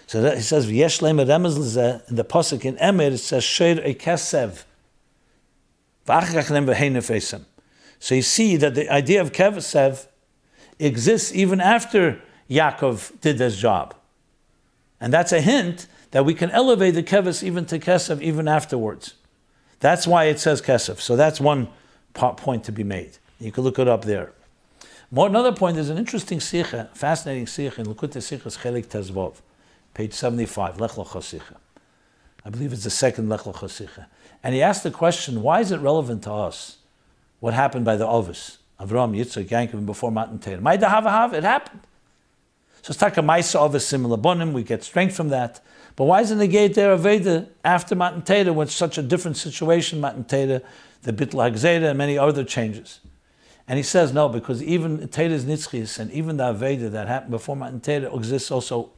So that, he says, Yesh leima remez lezeh, in the pasuk in Emer, it says, Sheir e kesev, v'achach nem v'hein efesem. So you see that the idea of kesev exists even after Yaakov did this job. And that's a hint that we can elevate the keves even to kesev even afterwards. That's why it says kesev. So that's one point to be made. You can look it up there. Another point, there's an interesting sikha, fascinating sikha in Likkutei Sichos Chelik Tezvov, page 75, Lech Lecha Sikha. I believe it's the second Lech Lecha Sikha. And he asked the question, why is it relevant to us what happened by the Ovis, Avram, Yitzchak, Yaakov, before Matan Torah? My Yahav, it happened. So it's taka Maisa Ovis similar bonim, we get strength from that. But why isn't the gate there Aveda after Matan Torah when it's such a different situation, Matan Torah, the Bittul HaGzeda, and many other changes? And he says, no, because even Torah's Nitzchis and even the Aveda that happened before Matan Torah exists also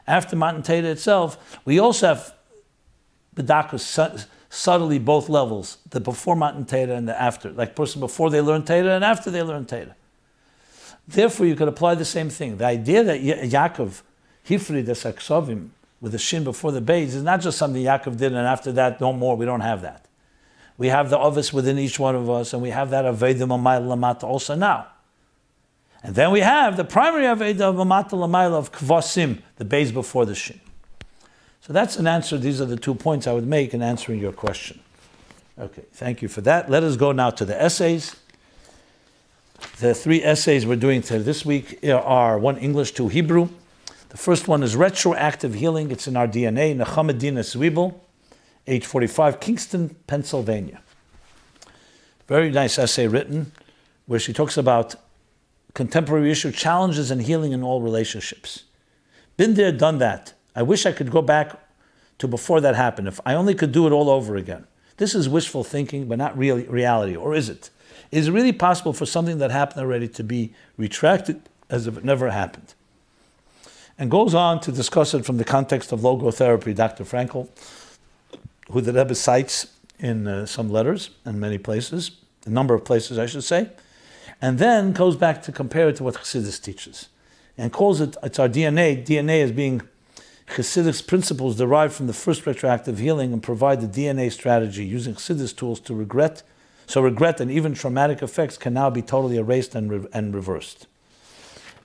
after Matan Torah itself. We also have Bedakus, subtly both levels, the before Matan Torah and the after, like person before they learn Torah and after they learn Torah. Therefore, you could apply the same thing. The idea that Yaakov, Hifrid as הכשבים, with the shin before the beis, is not just something Yaakov did and after that, no more, we don't have that. We have the ovis within each one of us, and we have that avodah mamayla lamata also now. And then we have the primary avodah of mamata lamayla of kvasim, the beis before the shin. So that's an answer. These are the 2 points I would make in answering your question. Okay, thank you for that. Let us go now to the essays. The 3 essays we're doing this week are 1 English, 2 Hebrew. The first one is Retroactive Healing. It's in our D.N.A. Nechama Dina Zwiebel, age 45, Kingston, Pennsylvania. Very nice essay written where she talks about contemporary issue, challenges and healing in all relationships. Been there, done that. I wish I could go back to before that happened. If I only could do it all over again. This is wishful thinking, but not really reality, or is it? Is it really possible for something that happened already to be retracted as if it never happened? And goes on to discuss it from the context of logotherapy. Dr. Frankel, who the Rebbe cites in some letters and many places, a number of places I should say, and then goes back to compare it to what Chassidus teaches, and calls it's our DNA. DNA as being Chassidic's principles derived from the first retroactive healing and provide the DNA strategy using Chassidus tools to regret and even traumatic effects can now be totally erased and reversed.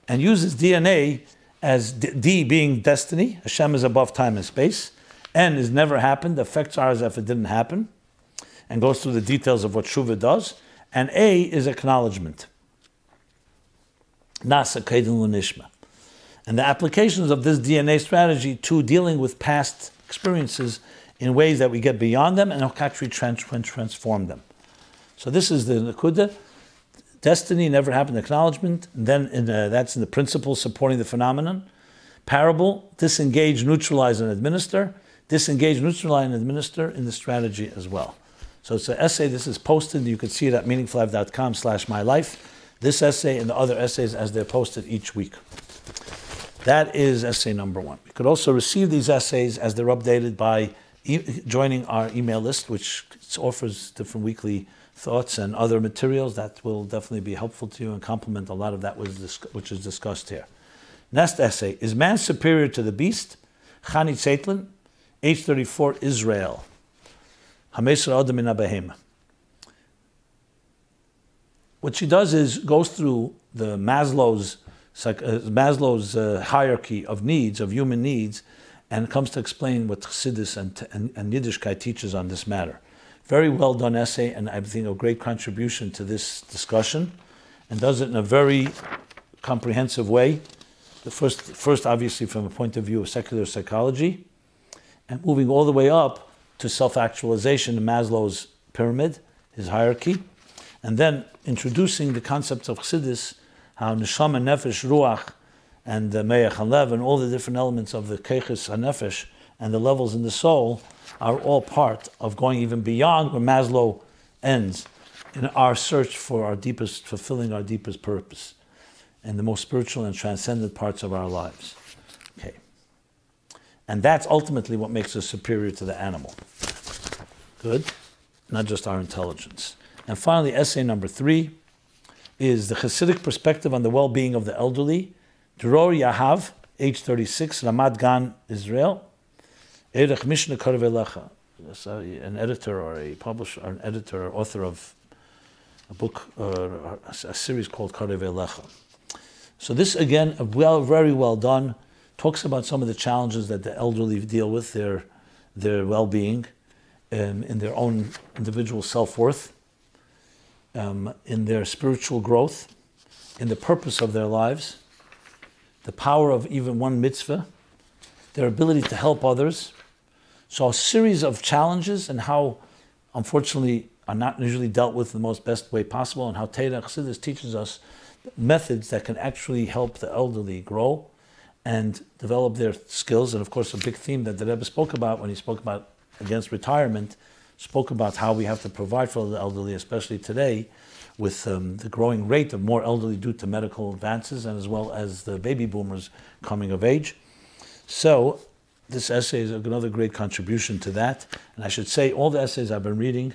And uses DNA as D being destiny, Hashem is above time and space, N is never happened, affects are as if it didn't happen, and goes through the details of what Shuvah does, and A is acknowledgement. Nasa Kedin Lunishma. And the applications of this DNA strategy to dealing with past experiences in ways that we get beyond them and actually transform them. So this is the Nekuda. Destiny never happened, acknowledgement. And then that's in the principle supporting the phenomenon. Parable, disengage, neutralize, and administer. Disengage, neutralize, and administer in the strategy as well. So it's an essay. This is posted. You can see it at meaningfullife.com/mylife. This essay and the other essays as they're posted each week. That is essay number 1. You could also receive these essays as they're updated by joining our email list, which offers different weekly thoughts and other materials that will definitely be helpful to you and complement a lot of that which is discussed here. Next essay, is man superior to the beast? Chani Tzaitlin, age 34, Israel. Hamesra Adam min HaBehema. What she does is goes through the Maslow's hierarchy of needs, of human needs, and comes to explain what Chassidus and Yiddishkeit teaches on this matter. Very well done essay, and I think a great contribution to this discussion, and does it in a very comprehensive way. The first obviously from a point of view of secular psychology, and moving all the way up to self-actualization in Maslow's pyramid, his hierarchy, and then introducing the concepts of Chassidus, how Nechama, Nefesh, Ruach, and Me'ach and Lev, and all the different elements of the Keiches HaNefesh and the levels in the soul are all part of going even beyond where Maslow ends in our search for fulfilling our deepest purpose and the most spiritual and transcendent parts of our lives. Okay. And that's ultimately what makes us superior to the animal. Good? Not just our intelligence. And finally, essay number 3 is the Chassidic perspective on the well-being of the elderly. Dror Yahav, age 36, Ramat Gan, Israel. Erech Mishnah Karvei Lecha, an editor or a publisher, or an editor or author of a book, a series called Karvei Lecha. So this again, very well done, talks about some of the challenges that the elderly deal with, their well-being, in their own individual self-worth, in their spiritual growth, in the purpose of their lives, the power of even one mitzvah, their ability to help others. So a series of challenges and how, unfortunately, are not usually dealt with in the most best way possible, and how Torah Chassidus teaches us methods that can actually help the elderly grow and develop their skills. And of course, a big theme that the Rebbe spoke about when he spoke about against retirement, spoke about how we have to provide for the elderly, especially today, with the growing rate of more elderly due to medical advances and as well as the baby boomers coming of age. So this essay is another great contribution to that. And I should say all the essays I've been reading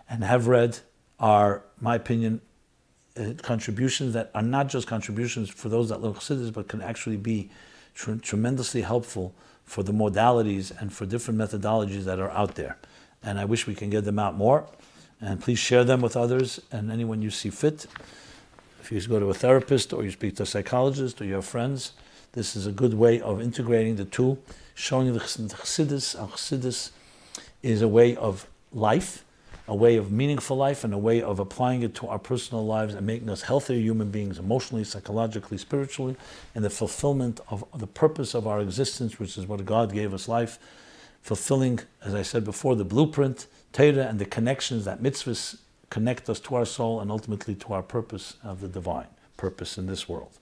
and have read are, in my opinion, contributions that are not just contributions for those that learn Chassidus, but can actually be tremendously helpful for the modalities and for different methodologies that are out there. And I wish we can get them out more. And please share them with others and anyone you see fit. If you go to a therapist or you speak to a psychologist or you have friends, this is a good way of integrating the two, showing the Chassidus. Our Chassidus is a way of life, a way of meaningful life, and a way of applying it to our personal lives and making us healthier human beings, emotionally, psychologically, spiritually, in the fulfillment of the purpose of our existence, which is what God gave us life, fulfilling, as I said before, the blueprint, Torah, and the connections that mitzvahs connect us to our soul and ultimately to our purpose of the divine purpose in this world.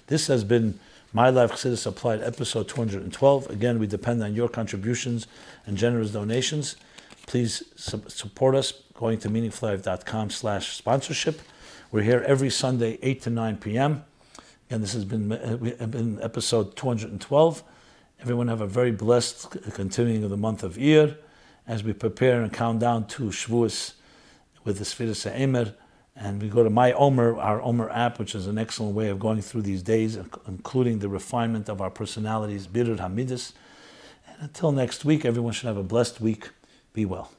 This has been My Life Chassidus Applied, episode 212. Again, we depend on your contributions and generous donations. Please support us going to meaningfullife.com/sponsorship. We're here every Sunday, 8 to 9 p.m. And this has been episode 212. Everyone have a very blessed continuing of the month of Iyar. as we prepare and count down to Shavuos with the Sfiras HaEmer. And we go to My Omer, our Omer app, which is an excellent way of going through these days, including the refinement of our personalities, Birur Hamidus. And until next week, everyone should have a blessed week. Be well.